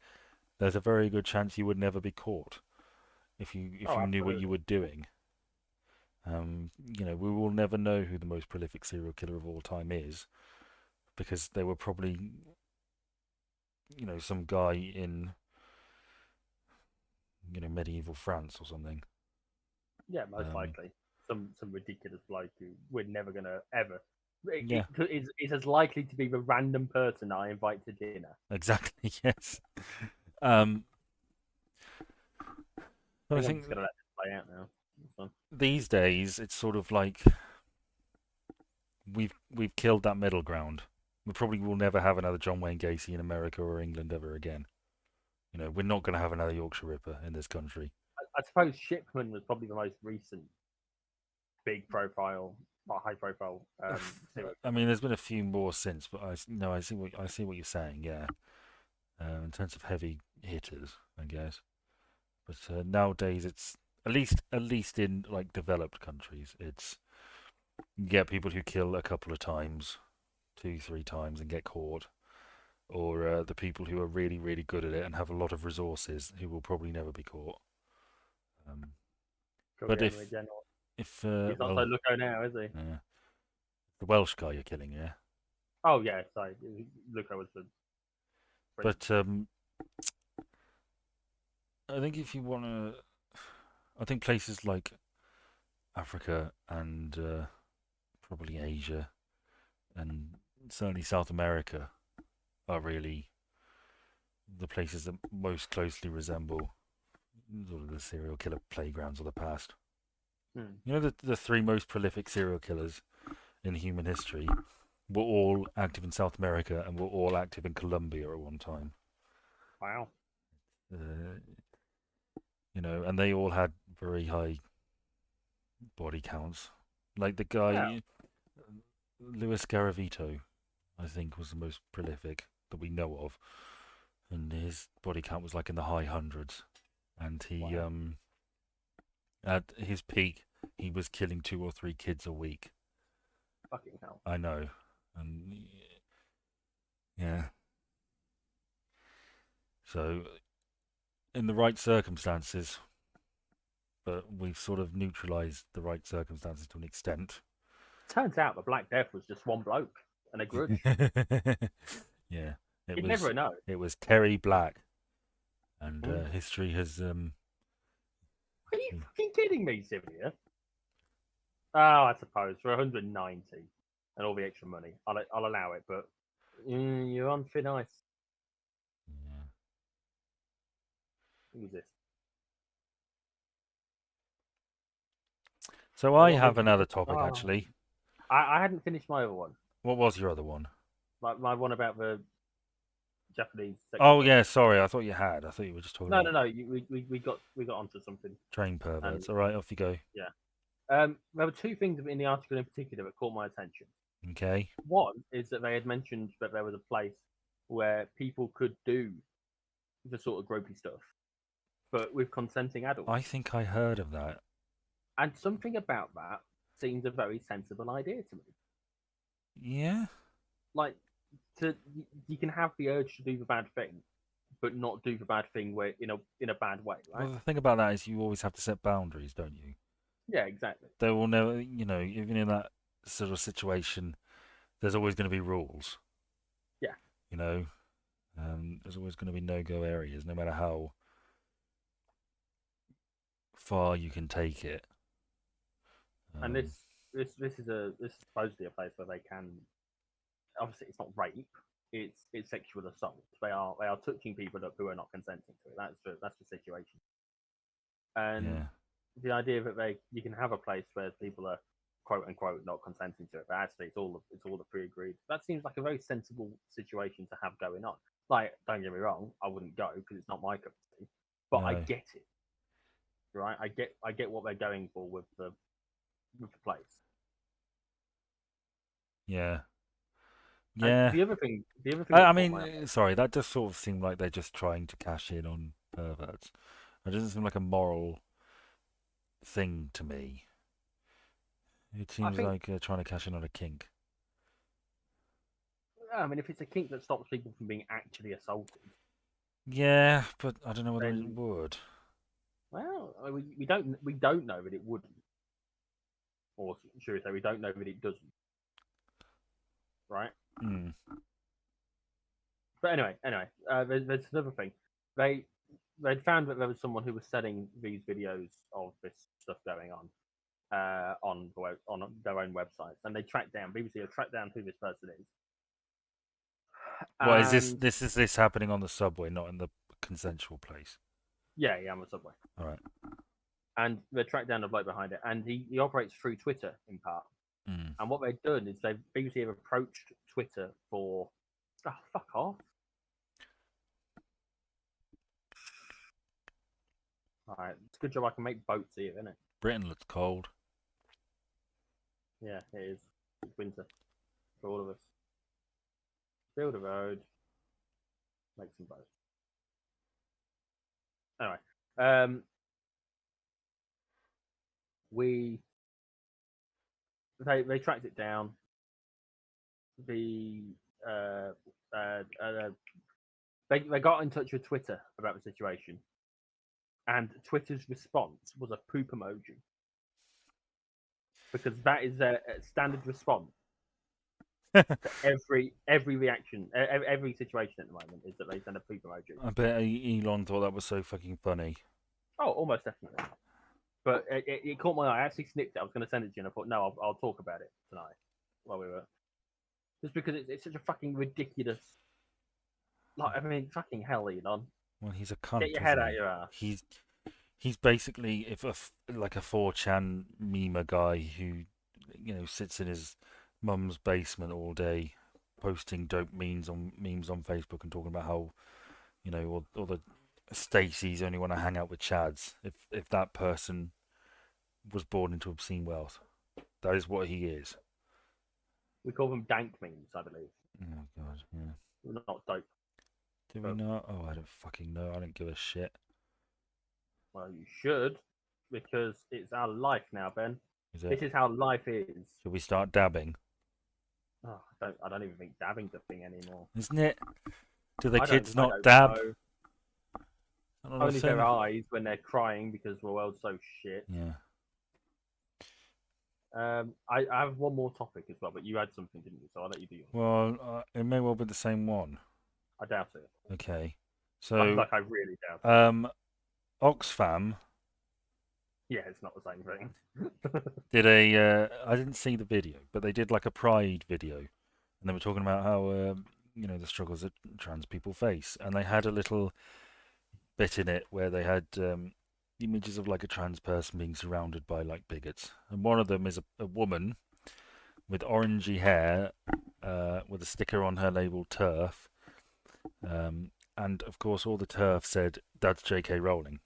there's a very good chance you would never be caught if Oh, you knew what you absolutely. were doing. We will never know who the most prolific serial killer of all time is because they were probably, some guy in, medieval France or something. Yeah, most Um, likely some ridiculous bloke who we're never gonna ever. yeah, It's as likely to be the random person I invite to dinner. exactly. Yes. Um, I I think I'm think just gonna let this play out now. So, these days it's sort of like we've killed that middle ground. We probably will never have another John Wayne Gacy in America or England ever again. We're not going to have another Yorkshire Ripper in this country. I suppose Shipman was probably the most recent big profile, or high profile serial I killer. mean, there's been a few more since, but I see what you're saying. Yeah, in terms of heavy hitters, I guess. But nowadays, it's at least in like developed countries, it's you get people who kill a couple of times, two, three times, and get caught, or the people who are really, really good at it and have a lot of resources who will probably never be caught. Um, but Career General. if He's not so well, Luco now, is he? the Welsh guy you're killing, yeah. Oh yeah, sorry. Luco was the British. But I think if you want to, I think places like Africa and probably Asia and certainly South America are really the places that most closely resemble sort of the serial killer playgrounds of the past. Hmm. The three most prolific serial killers in human history were all active in South America and were all active in Colombia at one time. Wow. Uh, and they all had very high body counts. Like the Yeah. guy, Luis Garavito, I think, was the most prolific that we know of. And his body count was like in the high hundreds. And he, Wow. at his peak, he was killing two or three kids a week. Fucking hell. I know. And yeah. So, in the right circumstances, but we've sort of neutralised the right circumstances to an extent. Turns out the Black Death was just one bloke and a grudge. Yeah, You'd never know. it was Terry Black, and Mm. history has Are you fucking kidding me, Sylvia? Oh, I suppose for 190 and all the extra money, I'll allow it. But you're on thin ice. yeah. Who's this? So So I what have have we? another topic Oh, actually. I hadn't finished my other one. What was your other one? My one about the Japanese sex Oh offenders. yeah, sorry, I thought you had. I thought you were just talking No, no, about no. We got onto something, train and perverts. All right, off you go. yeah. There were two things in the article in particular that caught my attention. Okay. One is that they had mentioned that there was a place where people could do the sort of gropey stuff, but with consenting adults. I think I heard of that. And something about that seems a very sensible idea to me. Yeah. Like, you can have the urge to do the bad thing, but not do the bad thing where in a bad way, right? Well, the thing about that is you always have to set boundaries, don't you? Yeah, exactly. There will never, even in that sort of situation, there's always going to be rules. Yeah. You know, there's always going to be no-go areas, no matter how far you can take it. And this is supposedly a place where they can. Obviously, it's not rape. It's sexual assault. They are touching people up who are not consenting to it. That's the situation. And Yeah. the idea that you can have a place where people are quote unquote not consenting to it, but actually it's all the pre-agreed. That seems like a very sensible situation to have going on. Like, don't get me wrong, I wouldn't go because it's not my cup of tea, but I No. get it, right? I get what they're going for with the place. Yeah. And Yeah. the other thing I that caught mean, my eye. sorry, that just sort of seemed like they're just trying to cash in on perverts. It doesn't seem like a moral thing to me. It I seems think, like trying to cash in on a kink. I mean, if it's a kink that stops people from being actually assaulted, Yeah, but I don't know whether it then would. well, we don't know that it wouldn't, or should we say we don't know that it doesn't, right? Hmm. But anyway, there's another thing. They they'd found that there was someone who was selling these videos of this stuff going on their own websites, and they tracked down BBC have tracked down who this person is, What is this? and This is this happening on the subway, not in the consensual place. yeah, on the subway, All right. and they tracked down the bloke behind it, and he operates through Twitter in part, Mm. and what they've done is BBC have approached Twitter for fuck off. All right, it's a good job I can make boats here, isn't it? Britain looks cold. Yeah, it is. It's winter for all of us. Build a road, make some boats. Anyway, we they tracked it down. The they got in touch with Twitter about the situation, and Twitter's response was a poop emoji because that is their standard response to every reaction, every situation at the moment is that they send a poop emoji. I bet Elon thought that was so fucking funny. Oh, almost definitely. But it caught my eye. I actually snipped it. I was going to send it to you, and I thought, no, I'll talk about it tonight while we were. Just because it's such a fucking ridiculous. Like, I mean, fucking hell, Elon. Well, he's a Get cunt, your head isn't out he? your ass. He's basically like a 4chan meme guy who sits in his mum's basement all day, posting dope memes on Facebook and talking about how all the Stacys only want to hang out with Chads. If that person was born into obscene wealth, that is what he is. We call them dank memes, I believe. Oh god, yeah. Not dope. Do we But, not? Oh, I don't fucking know. I don't give a shit. well, you should, because it's our life now, Ben. Is it? This is how life is. Should we start dabbing? Oh, I don't even think dabbing's a thing anymore. Isn't it? Do the I don't. kids I not don't dab? know. Only their eyes when they're crying because the world's so shit. Yeah. I have one more topic as well, but you had something, didn't you? So I'll let you do yours. Well, it may well be the same one. I doubt it. Okay. I So, really doubt it. Oxfam Yeah, it's not the same thing. did a. I didn't see the video, but they did like a Pride video, and they were talking about how the struggles that trans people face, and they had a little bit in it where they had images of like a trans person being surrounded by like bigots, and one of them is a woman with orangey hair, with a sticker on her labeled TERF, and of course all the TERF said that's J.K. Rowling,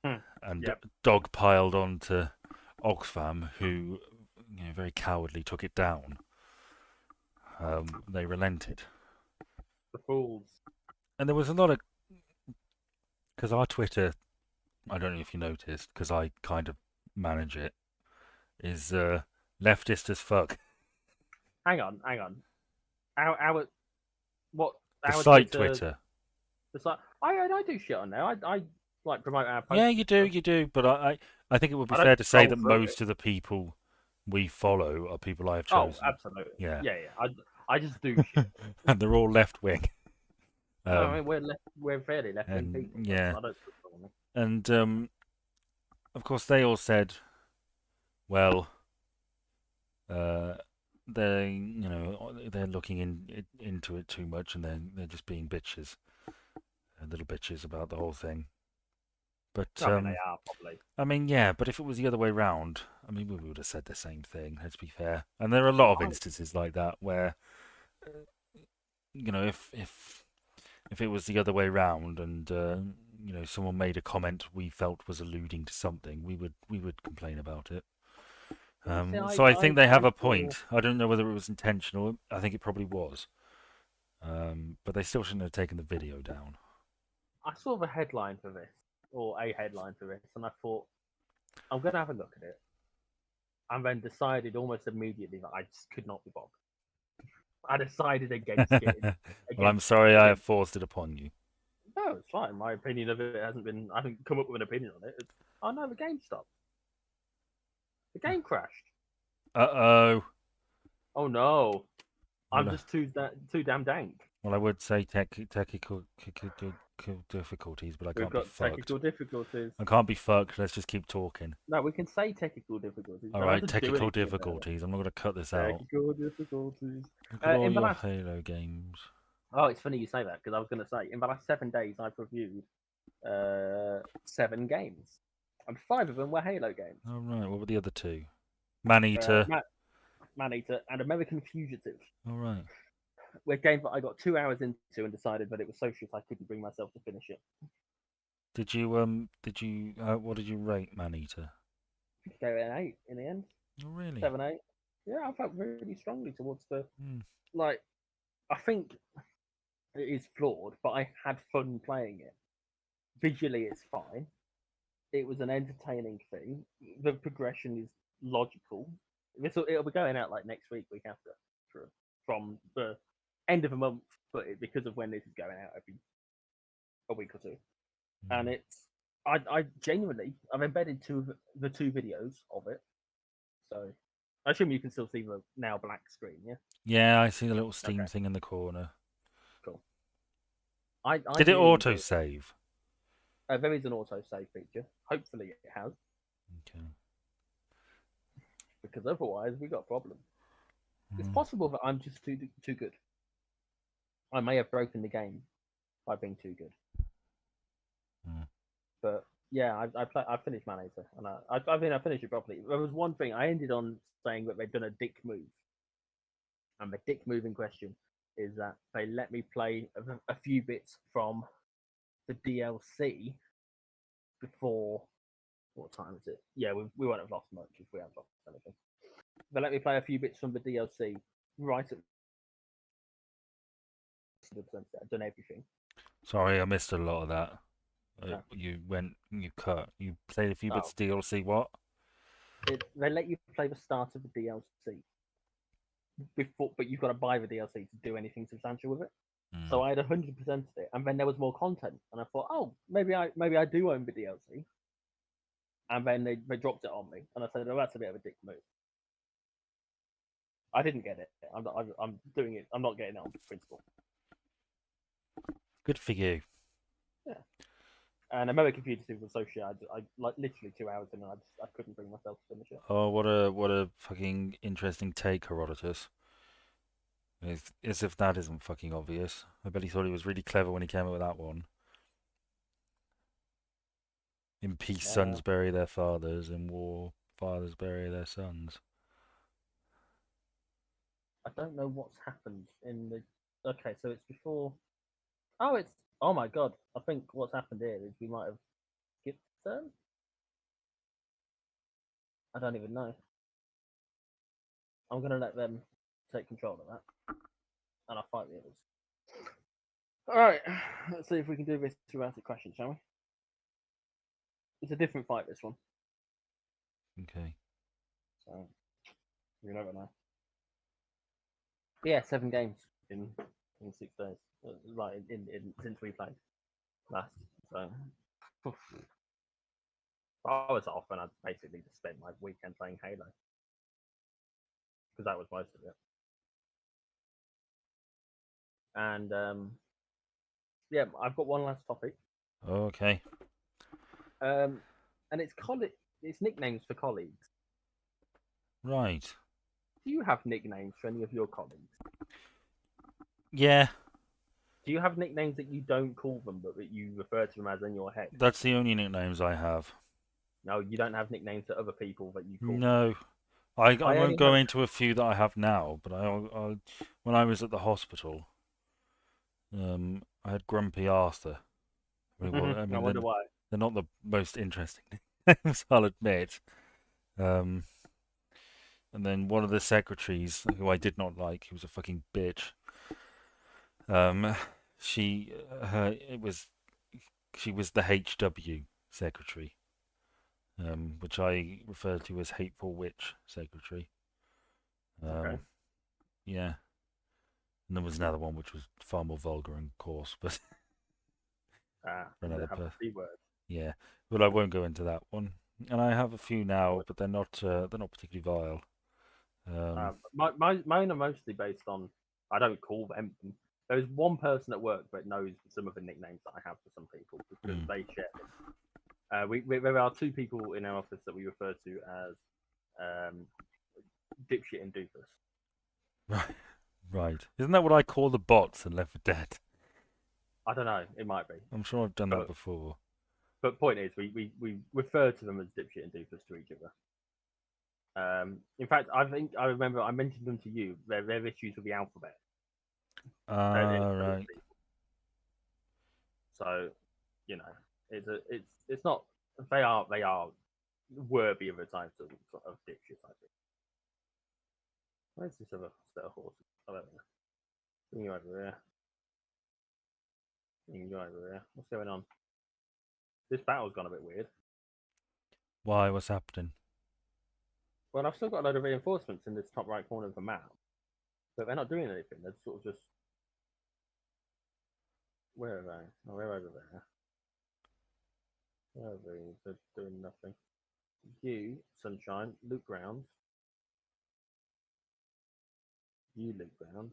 and Yep. dog piled onto Oxfam, who very cowardly took it down. They relented. The fools. And there was a lot of, because our Twitter, I don't know if you noticed, because I kind of manage it, is leftist as fuck. Hang on. Our what? The Our site Twitter. The site. I do shit on there. I like promote our posts. Yeah, you do. But I think it would be I don't fair to say scroll that through most of the people we follow are people I've Oh, chosen. absolutely. Yeah. Yeah. I just do shit. And they're all left wing. No, I mean, we're fairly left wing And people. yeah. I don't put on them. And of course they all said, well, they're looking into it too much, and they're just being bitches, little bitches about the whole thing. But I mean, they are probably. I mean, yeah, but if it was the other way round, I mean, we would have said the same thing. Let's be fair. And there are a lot of instances like that where, if it was the other way round, and someone made a comment we felt was alluding to something, we would complain about it. So I think they have a point. I don't know whether it was intentional. I think it probably was. But they still shouldn't have taken the video down. I saw the headline for this, or a headline for this, and I thought, I'm going to have a look at it. And then decided almost immediately that I just could not be bothered. I decided against getting. Well, I'm sorry I have forced it upon you. No, it's fine. My opinion of it hasn't been. I haven't come up with an opinion on it. Oh no, the game stopped. The game crashed. Uh-oh. Oh no. I'm just too damn dank. Well, I would say technical difficulties, but I can't be fucked. Technical difficulties. I can't be fucked. Let's just keep talking. No, we can say technical difficulties. All right, technical difficulties. I'm not going to cut this out. Technical difficulties. Look at all your Halo games. Oh, it's funny you say that, because I was going to say, in the last 7 days, I've reviewed 7 games. And 5 of them were Halo games. All right, what were the other 2? Maneater. Maneater and American Fugitive. All right. Were games that I got 2 hours into and decided that it was so shit I couldn't bring myself to finish it. What did you rate Maneater? I gave it an 8 in the end. Oh, really? 7, 8. Yeah, I felt really strongly towards the... Like, I think it is flawed, but I had fun playing it. Visually, it's fine. It was an entertaining thing. The progression is logical. It'll be going out like next week after, from the end of a month, but because of when this is going out, every a week or two. And it's I genuinely I've embedded the 2 videos of it, so I assume you can still see the now black screen. Yeah. Yeah, I see the little Steam thing in the corner. Cool. Did it auto save? There is an auto save feature. Hopefully, it has. Okay. Because otherwise, we got a problem. It's possible that I'm just too good. I may have broken the game by being too good. But yeah, I finished Maneater, and I finished it properly. There was one thing I ended on saying that they'd done a dick move, and the dick move in question is that they let me play a few bits from the DLC before. What time is it? Yeah, we won't have lost much if we have lost anything. They let me play a few bits from the DLC right at 100%. I've done everything. Sorry, I missed a lot of that. You played a few bits of DLC. What? They let you play the start of the DLC before, but you've got to buy the DLC to do anything substantial with it. So I had 100% of it, and then there was more content, and I thought, oh, maybe I do own the DLC. And then they dropped it on me, and I said, oh, that's a bit of a dick move. I didn't get it. I'm doing it. I'm not getting it on principle. Good for you. Yeah. And American Fugitive was so shit. I like literally 2 hours in, and I couldn't bring myself to finish it. Oh, what a fucking interesting take, Herodotus. As if that isn't fucking obvious. I bet he thought he was really clever when he came up with that one. In peace, sons bury their fathers. In war, fathers bury their sons. I don't know what's happened in the. Okay, so it's before. Oh, it's. Oh my god! I think what's happened here is we might have skipped a turn. I don't even know. I'm gonna let them take control of that, and I'll fight the others. All right, let's see if we can do this without a question, shall we? It's a different fight, this one. Okay. So you never know. Yeah, 7 games in 6 days. Right, since we played last. So I was off, and I basically just spent my weekend playing Halo because that was most of it. And yeah, I've got one last topic. Okay. And it's it's nicknames for colleagues. Right. Do you have nicknames for any of your colleagues? Yeah. Do you have nicknames that you don't call them, but that you refer to them as in your head? That's the only nicknames I have. No, you don't have nicknames to other people that you call them. No. I I won't only go have. into a few that I have now, but I when I was at the hospital, I had Grumpy Arthur. I I mean, wonder why. they're not the most interesting names, I'll admit. Um, and then one of the secretaries, who I did not like, who was a fucking bitch. She, she was the HW secretary, which I refer to as hateful witch secretary. Okay. Yeah. And there was another one which was far more vulgar and coarse, but for Does another it have the person. C word? Yeah, but I won't go into that one. And I have a few now, but they're not particularly vile. Mine are mostly based on. I don't call them. There's one person at work that knows some of the nicknames that I have for some people because they share them. There are 2 people in our office that we refer to as dipshit and doofus. Right, right. Isn't that what I call the bots in Left 4 Dead? I don't know. It might be. I'm sure I've done that before. But point is, we refer to them as dipshit and doofus to each other. In fact, I think I remember I mentioned them to you. Their issues with the alphabet. Right. So, you know, it's not. They are worthy of a title of dipshit. I think. Where's this other set of horses? I don't know. Bring you over here. Bring you over here. What's going on? This battle's gone a bit weird. Why? What's happening? Well, I've still got a load of reinforcements in this top right corner of the map, but they're not doing anything. They're sort of just. Where are they? Oh, they're over there. Where are they? They're doing nothing. You, Sunshine, loot ground. You loot ground.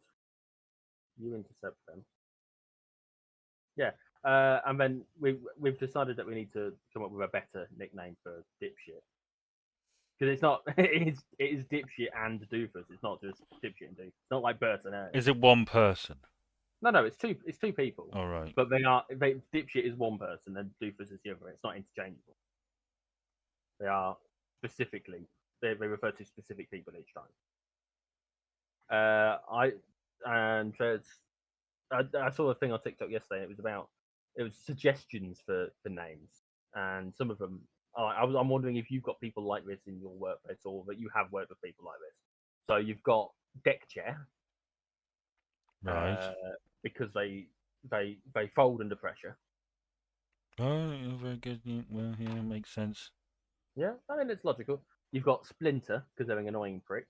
You intercept them. Yeah, and then we've decided that we need to come up with a better nickname for dipshit because it's not it is dipshit and doofus. It's not just dipshit and doofus. It's not like Bert and Ernie. Is it one person? No, it's two people. All right. But dipshit is one person and doofus is the other. It's not interchangeable. They are specifically they refer to specific people each time. I saw a thing on TikTok yesterday. It was suggestions for names, and some of them. I'm wondering if you've got people like this in your workplace, or that you have worked with people like this. So you've got deck chair, Right. because they fold under pressure. Oh, very good. Well, yeah, makes sense. Yeah, I mean it's logical. You've got splinter because they're an annoying prick.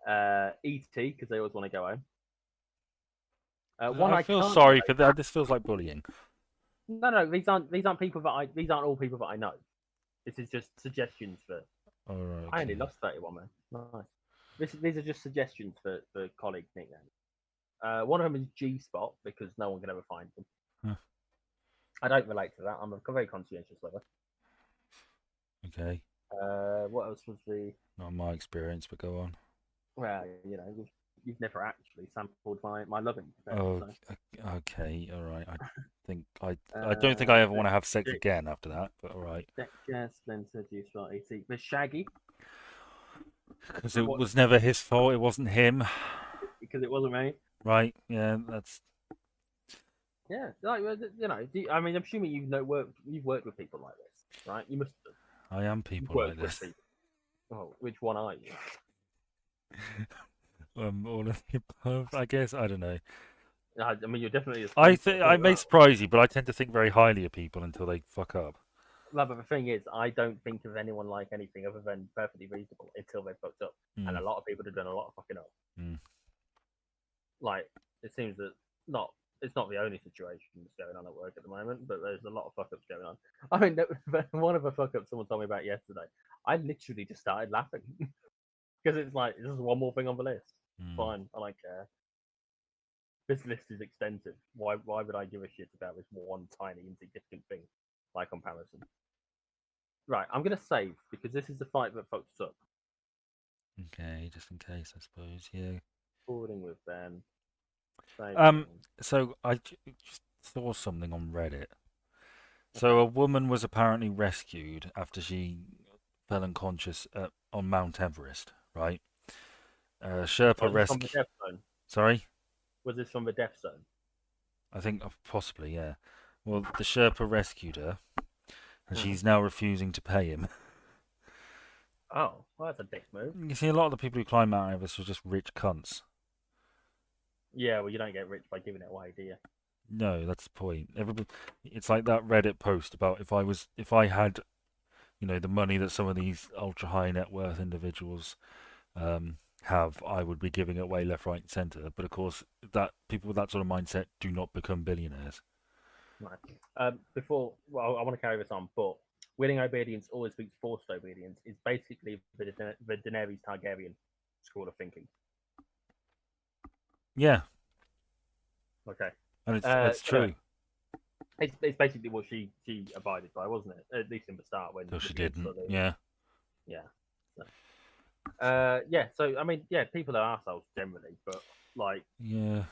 ET because they always want to go home. One I I feel can't sorry relate. for that. This feels like bullying. No, these aren't people that I these aren't all people that I know. This is just suggestions for. All right, I only okay. lost 31, man. Nice. These are just suggestions for colleague nicknames. One of them is G Spot because no one can ever find them. Huh, I don't relate to that. I'm a very conscientious lover. okay. What else was the? Not my experience, but go on. Well, you've never actually sampled my loving affair, Oh, so. okay. All right. I don't think I Uh, ever want to have sex again after that. But all right, Deck Chair, Splinter, Juice Spot, ET. The Shaggy. because it What? was never his fault. It wasn't him. Because it wasn't me. Right? Yeah. That's. Yeah, like I mean, I'm assuming you've worked with people like this, right? You must have. I am You've people like worked with this. people. Oh, which one are you? All of the above. I guess. I don't know. I mean, you're definitely a I sleeper. think Put I it may that surprise you, but I tend to think very highly of people until they fuck up. way. But the thing is, I don't think of anyone like anything other than perfectly reasonable until they fucked up, and Mm, a lot of people have done a lot of fucking up. mm. Like it seems that not it's not the only situation that's going on at work at the moment, but there's a lot of fuck ups going on. I mean, one of the fuck ups someone told me about yesterday. I literally just started laughing because it's like this is one more thing on the list. Mm. Fine, I don't care. This list is extensive. Why would I give a shit about this one tiny insignificant thing by comparison? Right, I'm gonna save because this is the fight that fucks up. Okay, just in case, I suppose. Yeah. Forwarding with Ben. Saving. Um. So just saw something on Reddit. So a woman was apparently rescued after she fell unconscious on Mount Everest. Right. Sherpa Was this from the rescue. death zone? Sorry. Was this from the death zone? I think possibly, yeah. Well, the Sherpa rescued her, and Hmm. she's now refusing to pay him. Oh, well, that's a dick move. You see, a lot of the people who climb Mount Everest are just rich cunts. Yeah, well, you don't get rich by giving it away, do you? No, that's the point. Everybody, it's like that Reddit post about if I had, the money that some of these ultra high net worth individuals have, I would be giving it away left, right, and centre. But of course, that people with that sort of mindset do not become billionaires. Right. Well, I want to carry this on, but willing obedience always beats forced obedience is basically the Daenerys Targaryen school of thinking. Yeah, Okay. and it's Anyway, true. it's basically what she abided by, wasn't it? At least in the start when Though with she the didn't. Unsullied. Yeah. Yeah. So, yeah. So I mean, yeah, people are assholes generally, but like Yeah.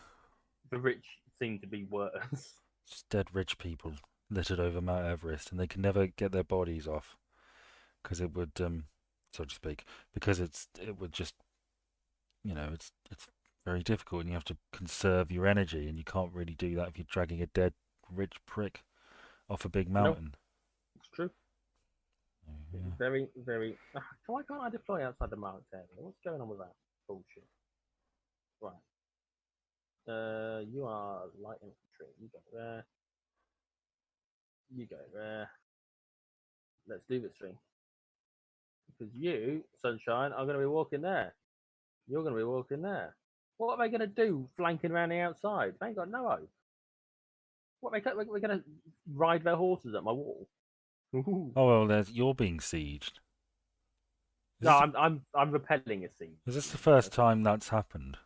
the rich seem to be worse. Just dead rich people littered over Mount Everest, and they can never get their bodies off because it would, so to speak, because it would just, it's very difficult, and you have to conserve your energy, and you can't really do that if you're dragging a dead rich prick off a big No, mountain. it's true. It's Yeah. very, very. Why can't I deploy outside the Mount area? What's going on with that bullshit? Right. You are light infantry. You go there. You go there. Let's do this thing. Because you, Sunshine, are going to be walking there. You're going to be walking there. What are they going to do flanking around the outside? They ain't got no hope. What we're going to ride their horses at my wall? Ooh. Oh well, you're being sieged. No, I'm repelling a siege. Is this the first time that's happened?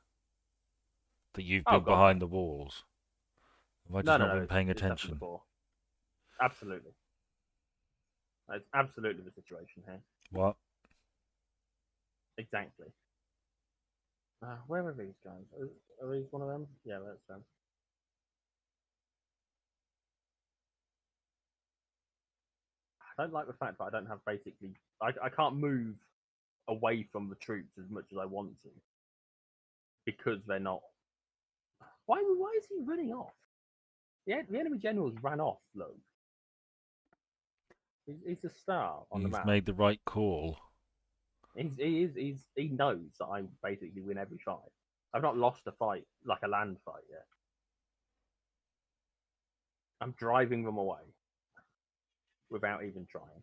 That you've Oh been God, no. behind the walls? Have I just No, no, not no. been paying It's happened attention? before. Absolutely. It's absolutely the situation here. What? Exactly. Where are these guys? Are these one of them? Yeah, that's them. I don't like the fact that I don't have basically. I can't move away from the troops as much as I want to because they're not. Why is he running off? The enemy generals ran off. Look, he's a star on the He's map. made the right call. He knows that I basically win every fight. I've not lost a fight like a land fight yet. I'm driving them away without even trying.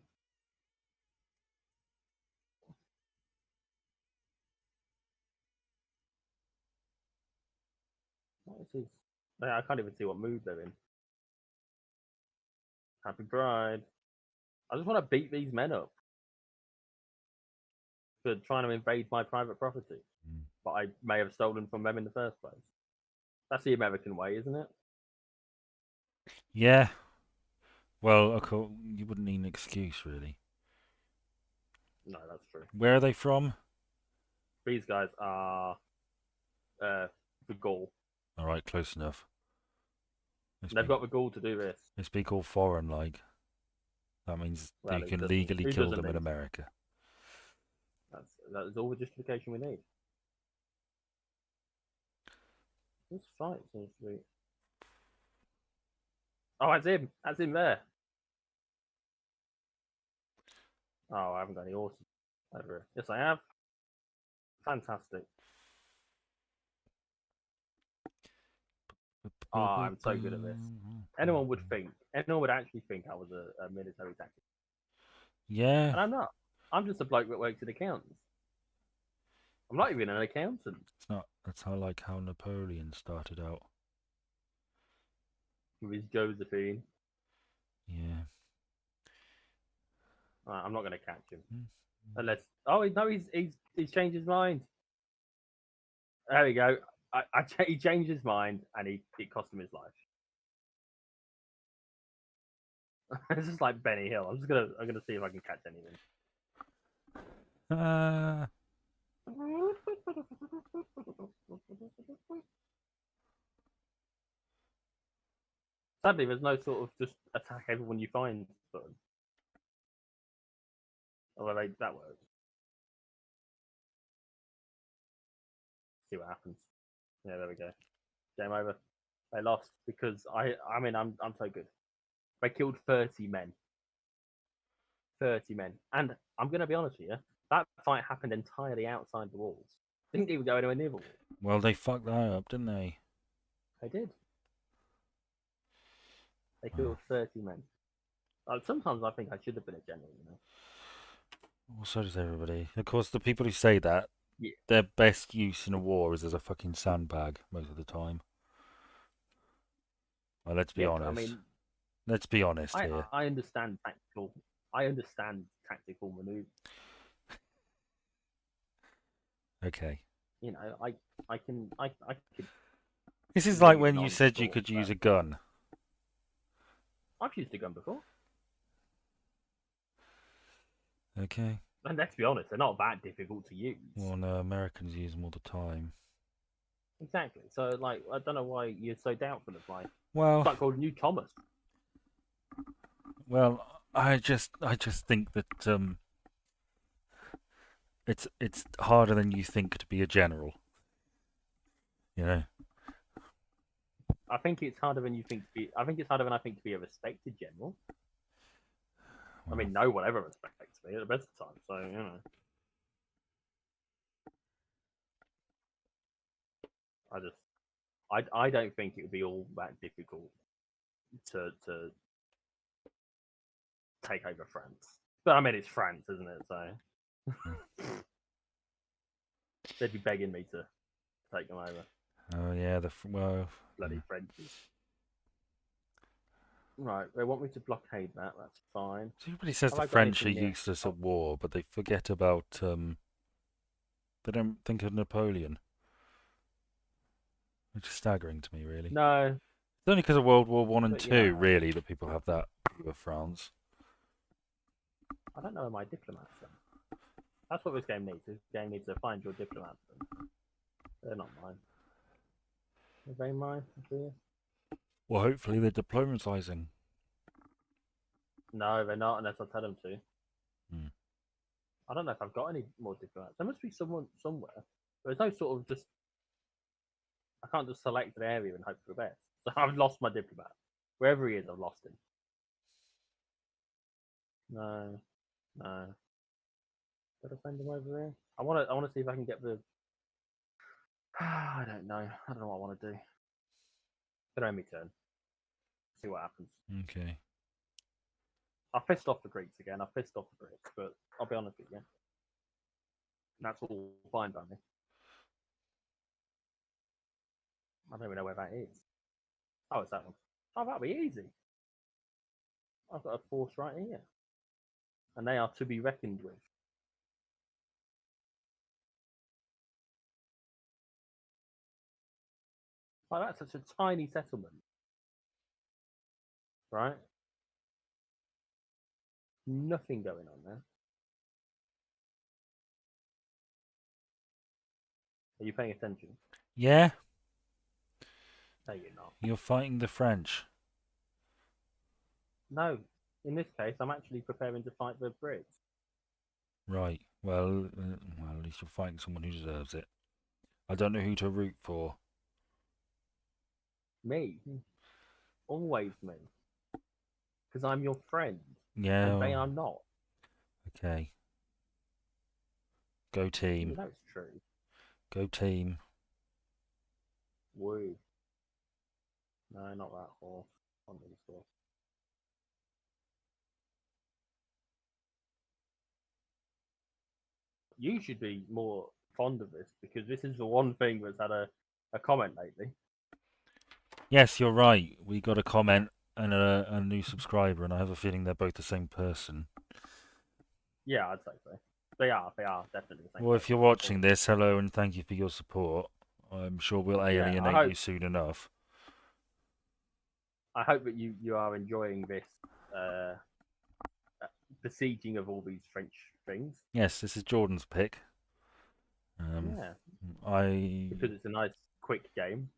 What is his? I can't even see what mood they're in. Happy Pride. I just want to beat these men up for trying to invade my private property, but I may have stolen from them in the first place. That's the American way, isn't it? Yeah. Well, of course, you wouldn't need an excuse, really. No, that's true. Where are they from? These guys are the Gaul. All right, close enough. They've got the Gaul to do this. They speak all foreign, like. That means Well, you can doesn't. legally Who kill doesn't them in need? America. That is all the justification we need. This fight seems to be. Oh, that's him. That's him there. Oh, I haven't got any horses over here. Yes, I have. Fantastic. Oh, I'm so good at this. Anyone would actually think I was a military tactician. Yeah. And I'm not. I'm just a bloke that works in accounts. I'm not even an accountant. It's not. That's how Napoleon started out. With his Josephine. Yeah. I'm not going to catch him. Unless. Oh, no, he's changed his mind. There we go. He changed his mind and it cost him his life. This is like Benny Hill. I'm gonna see if I can catch anything. Sadly, there's no sort of just attack everyone you find button. Although that works. See what happens. Yeah, there we go. Game over. They lost because I'm so good. They killed 30 men. 30 men. And I'm gonna be honest with you, that fight happened entirely outside the walls. Didn't even go anywhere near the wall. Well, they fucked that up, didn't they? They did. They killed 30 men. Sometimes I think I should have been a general, you know. Well, so does everybody. Of course, the people who say that, Yeah. their best use in a war is as a fucking sandbag most of the time. Well, let's be honest. I mean, let's be honest here. I understand tactical. I understand tactical maneuvers. Okay. You know, I could. This is like when you said you could use a gun. I've used a gun before. Okay. And let's be honest, they're not that difficult to use. Well, no, Americans use them all the time. Exactly. So, like, I don't know why you're so doubtful of like. Well, it's like calling you Thomas. Well, I just think that it's harder than you think to be a general. You know. I think it's harder than you think to be. I think it's harder than I think to be a respected general. Well, I mean, no one ever respects me at the best of times, so you know. I don't think it would be all that difficult to take over France. But I mean, it's France, isn't it? So they'd be begging me to take them over. Oh yeah, Bloody Frenchies. Right, they want me to blockade that. That's fine. So everybody says the French are useless at war, but they forget about they don't think of Napoleon, which is staggering to me, really. No, it's only because of World War One and Two, really, that people have that view of France. I don't know where my diplomats are. That's what this game needs. This game needs to find your diplomats. They're not mine. Are they mine? Well, hopefully they're diplomatizing. No, they're not unless I tell them to. I don't know if I've got any more diplomats. There must be someone somewhere. There's no sort of just. I can't just select an area and hope for the best. So I've lost my diplomat. Wherever he is, I've lost him. No. Did I send him over there? I want to see if I can get the. I don't know. I don't know what I want to do. But only turn. See what happens. Okay. I pissed off the Greeks again. I pissed off the Greeks, but I'll be honest with you. That's all fine by me. I don't even know where that is. Oh, it's that one. Oh, that'll be easy. I've got a force right here. And they are to be reckoned with. Oh, that's such a tiny settlement. Right? Nothing going on there. Are you paying attention? Yeah, No, you're not. you're fighting the French. No. In this case, I'm actually preparing to fight the Brits. Right. Well, at least you're fighting someone who deserves it. I don't know who to root for. Me. Always me. Because I'm your friend. Yeah. And they are not. Okay. Go team. You know it's true. Go team. Woo. No, not that horse. On this horse. You should be more fond of this because this is the one thing that's had a comment lately. Yes, you're right. We got a comment and a new subscriber, and I have a feeling they're both the same person. Yeah, I'd say so. They are definitely the same. Well, if you're watching this, hello and thank you for your support. I'm sure we'll alienate you soon enough. I hope that you are enjoying this besieging of all these French things. Yes, this is Jordan's pick. Yeah, I because it's a nice quick game.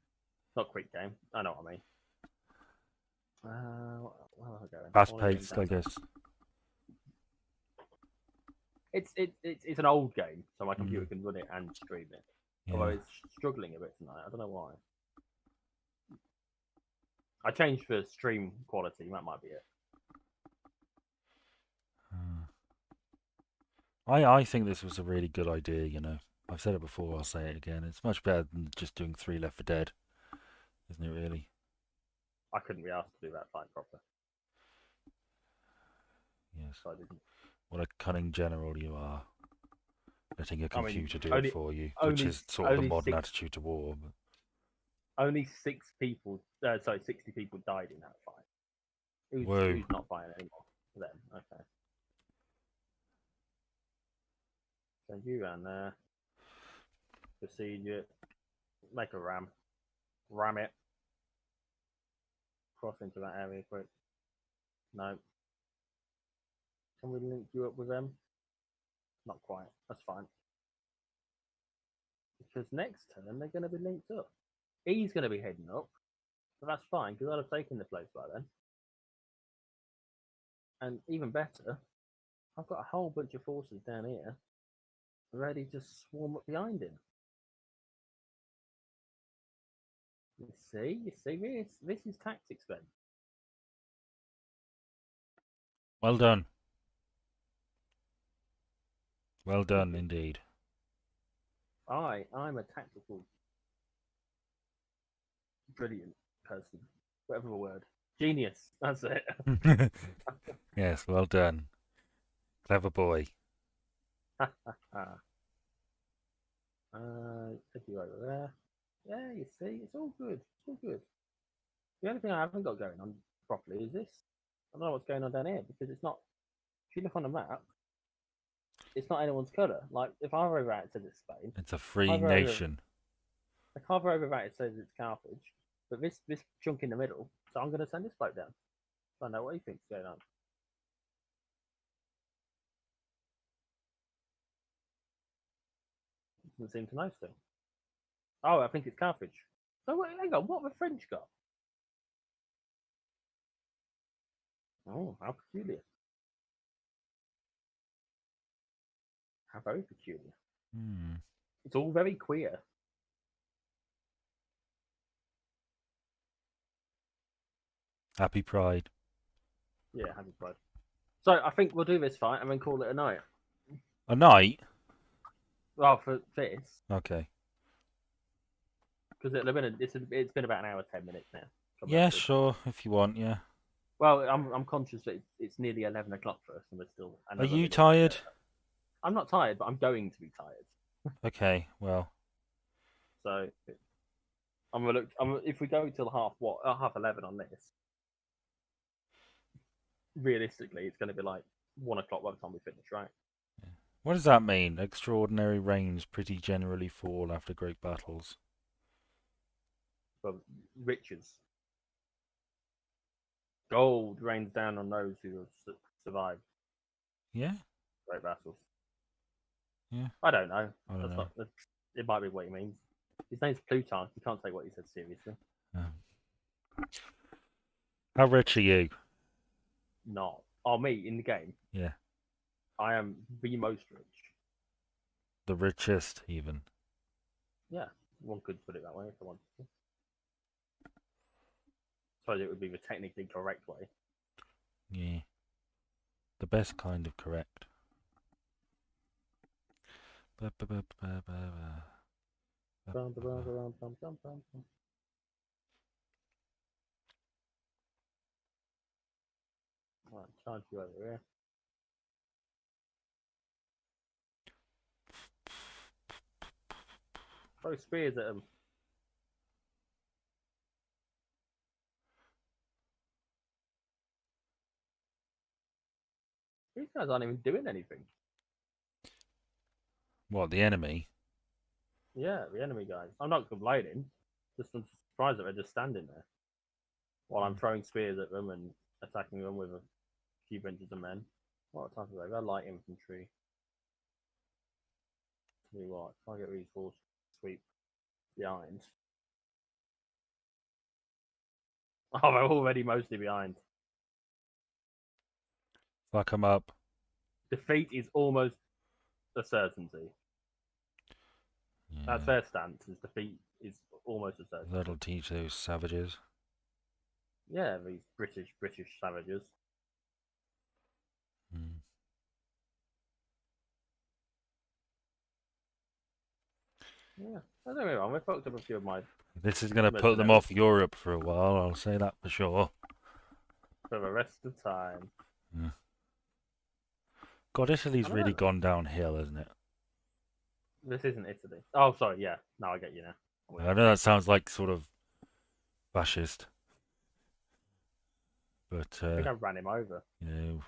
Not quick game. I know what I mean. Where am I going? fast paced, I guess. It's an old game, so my computer can run it and stream it. Yeah. Although it's struggling a bit tonight. I don't know why. I changed for stream quality. That might be it. I think this was a really good idea, you know. I've said it before, I'll say it again. It's much better than just doing 3 Left 4 Dead, isn't it really? I couldn't be asked to do that fight proper. Yes. So I didn't. What a cunning general you are. Letting a computer do it for you, which is sort of the modern attitude to war. But... Only 60 people died in that fight. Who's not fighting anymore? Then, okay. Send you around there. Proceed it. Make a ram. Ram it. Cross into that area quick. No. Can we link you up with them? Not quite. That's fine. Because next turn they're going to be linked up. He's going to be heading up. But that's fine because I'd have taken the place by then. And even better, I've got a whole bunch of forces down here ready to swarm up behind him. You see, this is tactics then. Well done. Well done indeed. I'm a tactical brilliant person. Whatever the word. Genius. That's it. Yes, well done. Clever boy. Take you over there. Yeah, you see, it's all good. It's all good. The only thing I haven't got going on properly is this. I don't know what's going on down here because it's not. If you look on the map, it's not anyone's colour. Like if I hover over it says it's Spain. It's a free nation. If I hover over it says it's Carthage, but this chunk in the middle. So I'm going to send this bloke down. Find out what he thinks going on. Doesn't seem to know still. Oh, I think it's Carthage. So hang on, what have the French got? Oh, how peculiar. How very peculiar. It's all very queer. Happy Pride. Yeah, happy Pride. So I think we'll do this fight and then call it a night. A night? Well, for this. Okay. Because it's been about an hour, 10 minutes now. Yeah, sure, if you want, yeah. Well, I'm conscious that it's nearly 11 o'clock for us and we're still... Are you tired? I'm not tired, but I'm going to be tired. Okay, well. So, I'm gonna look. If we go till half 11 on this, realistically, it's going to be like 1 o'clock by the time we finish, right? What does that mean? Extraordinary rains pretty generally fall after great battles. But riches, gold rains down on those who have survived Yeah? great battles. Yeah. I don't know. I don't know. It might be what he means. His name's Plutarch. You can't take what he said seriously. How rich are you? Not. Oh, me in the game. Yeah. I am the most rich. The richest, even. Yeah, one could put it that way if I wanted to. I suppose it would be the technically correct way. Yeah. The best kind of correct. Right, charge you over here. Throw spears at him. These guys aren't even doing anything. What, the enemy? Yeah, the enemy guys. I'm not complaining. Just I'm surprised that they're just standing there while I'm throwing spears at them and attacking them with a few benches of men. What type of they? They're light infantry. Tell you what, try and get these horse sweep behind. Oh, they're already mostly behind. Fuck 'em up. Defeat is almost a certainty. Yeah. That's their stance. Is defeat is almost a certainty. That'll teach those savages. Yeah, these British savages. Mm. Yeah, don't get me wrong. We fucked up a few of my This is going to put them off Europe for a while, I'll say that for sure. for the rest of the time. Yeah. God, Italy's really gone downhill, hasn't it? This isn't Italy. Oh, sorry. Yeah, now I get you now. I know that sounds like sort of fascist, but I think I ran him over. you know,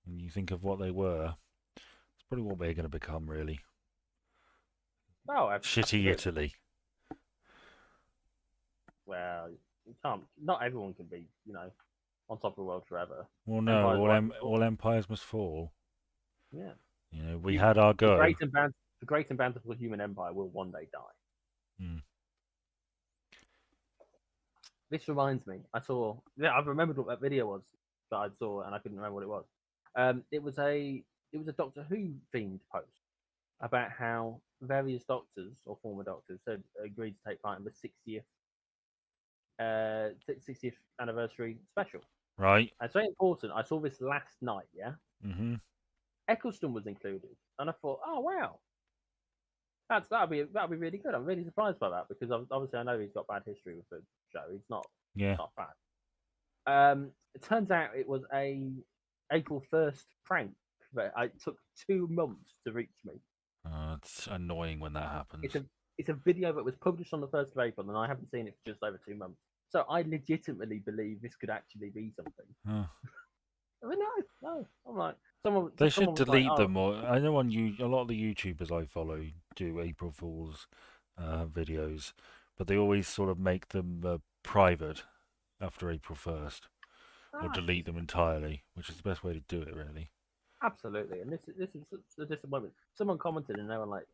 when you think of what they were, it's probably what they're going to become, really. Oh, shitty Italy. Well, you can't. Not everyone can be, on top of the world forever. Well, no, all empires must fall. Yeah. You know, we had our go. The great and bountiful human empire will one day die. Hmm. This reminds me. I've remembered what that video was that I saw, and I couldn't remember what it was. It was a Doctor Who themed post about how various doctors or former doctors had agreed to take part in the 60th anniversary special. Right. And it's very important. I saw this last night. Yeah. Mm-hmm. Eccleston was included, and I thought, oh wow, that'll be really good. I'm really surprised by that because obviously I know he's got bad history with the show. He's not bad. It turns out it was a April 1st prank that it took 2 months to reach me. It's annoying when that happens. It's a video that was published on the 1st of April, and I haven't seen it for just over 2 months. So I legitimately believe this could actually be something. I mean, no. I'm like, they should delete them. Or I know a lot of the YouTubers I follow do April Fools videos, but they always sort of make them private after April 1st, or delete them entirely, which is the best way to do it, really. Absolutely, and this is such a disappointment. Someone commented, and they were like,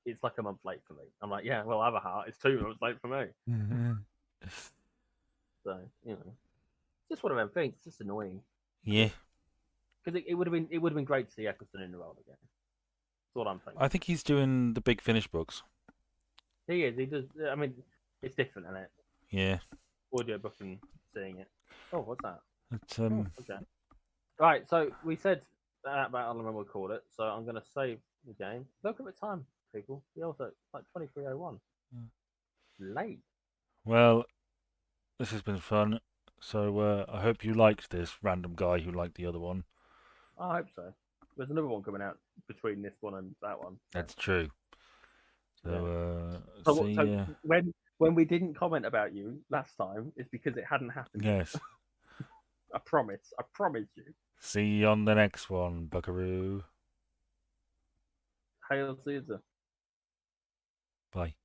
"It's like a month late for me." I'm like, "Yeah, well, I have a heart. It's 2 months late for me." So just one of them things. It's just annoying. Yeah. Because it would have been great to see Eccleston in the role again. That's what I'm thinking. I think he's doing the Big Finish books. He is. He does. I mean, it's different, isn't it? Yeah. Audiobook and seeing it. Oh, what's that? Okay. Right. So we said that about when we'll call it. So I'm going to save the game. Look at the time, people. We also like 23:01. Late. Well, this has been fun. So I hope you liked this random guy who liked the other one. I hope so. There's another one coming out between this one and that one. So. That's true. So, when When we didn't comment about you last time, it's because it hadn't happened yet. Yes. I promise. I promise you. See you on the next one, Buckaroo. Hail Caesar. Bye.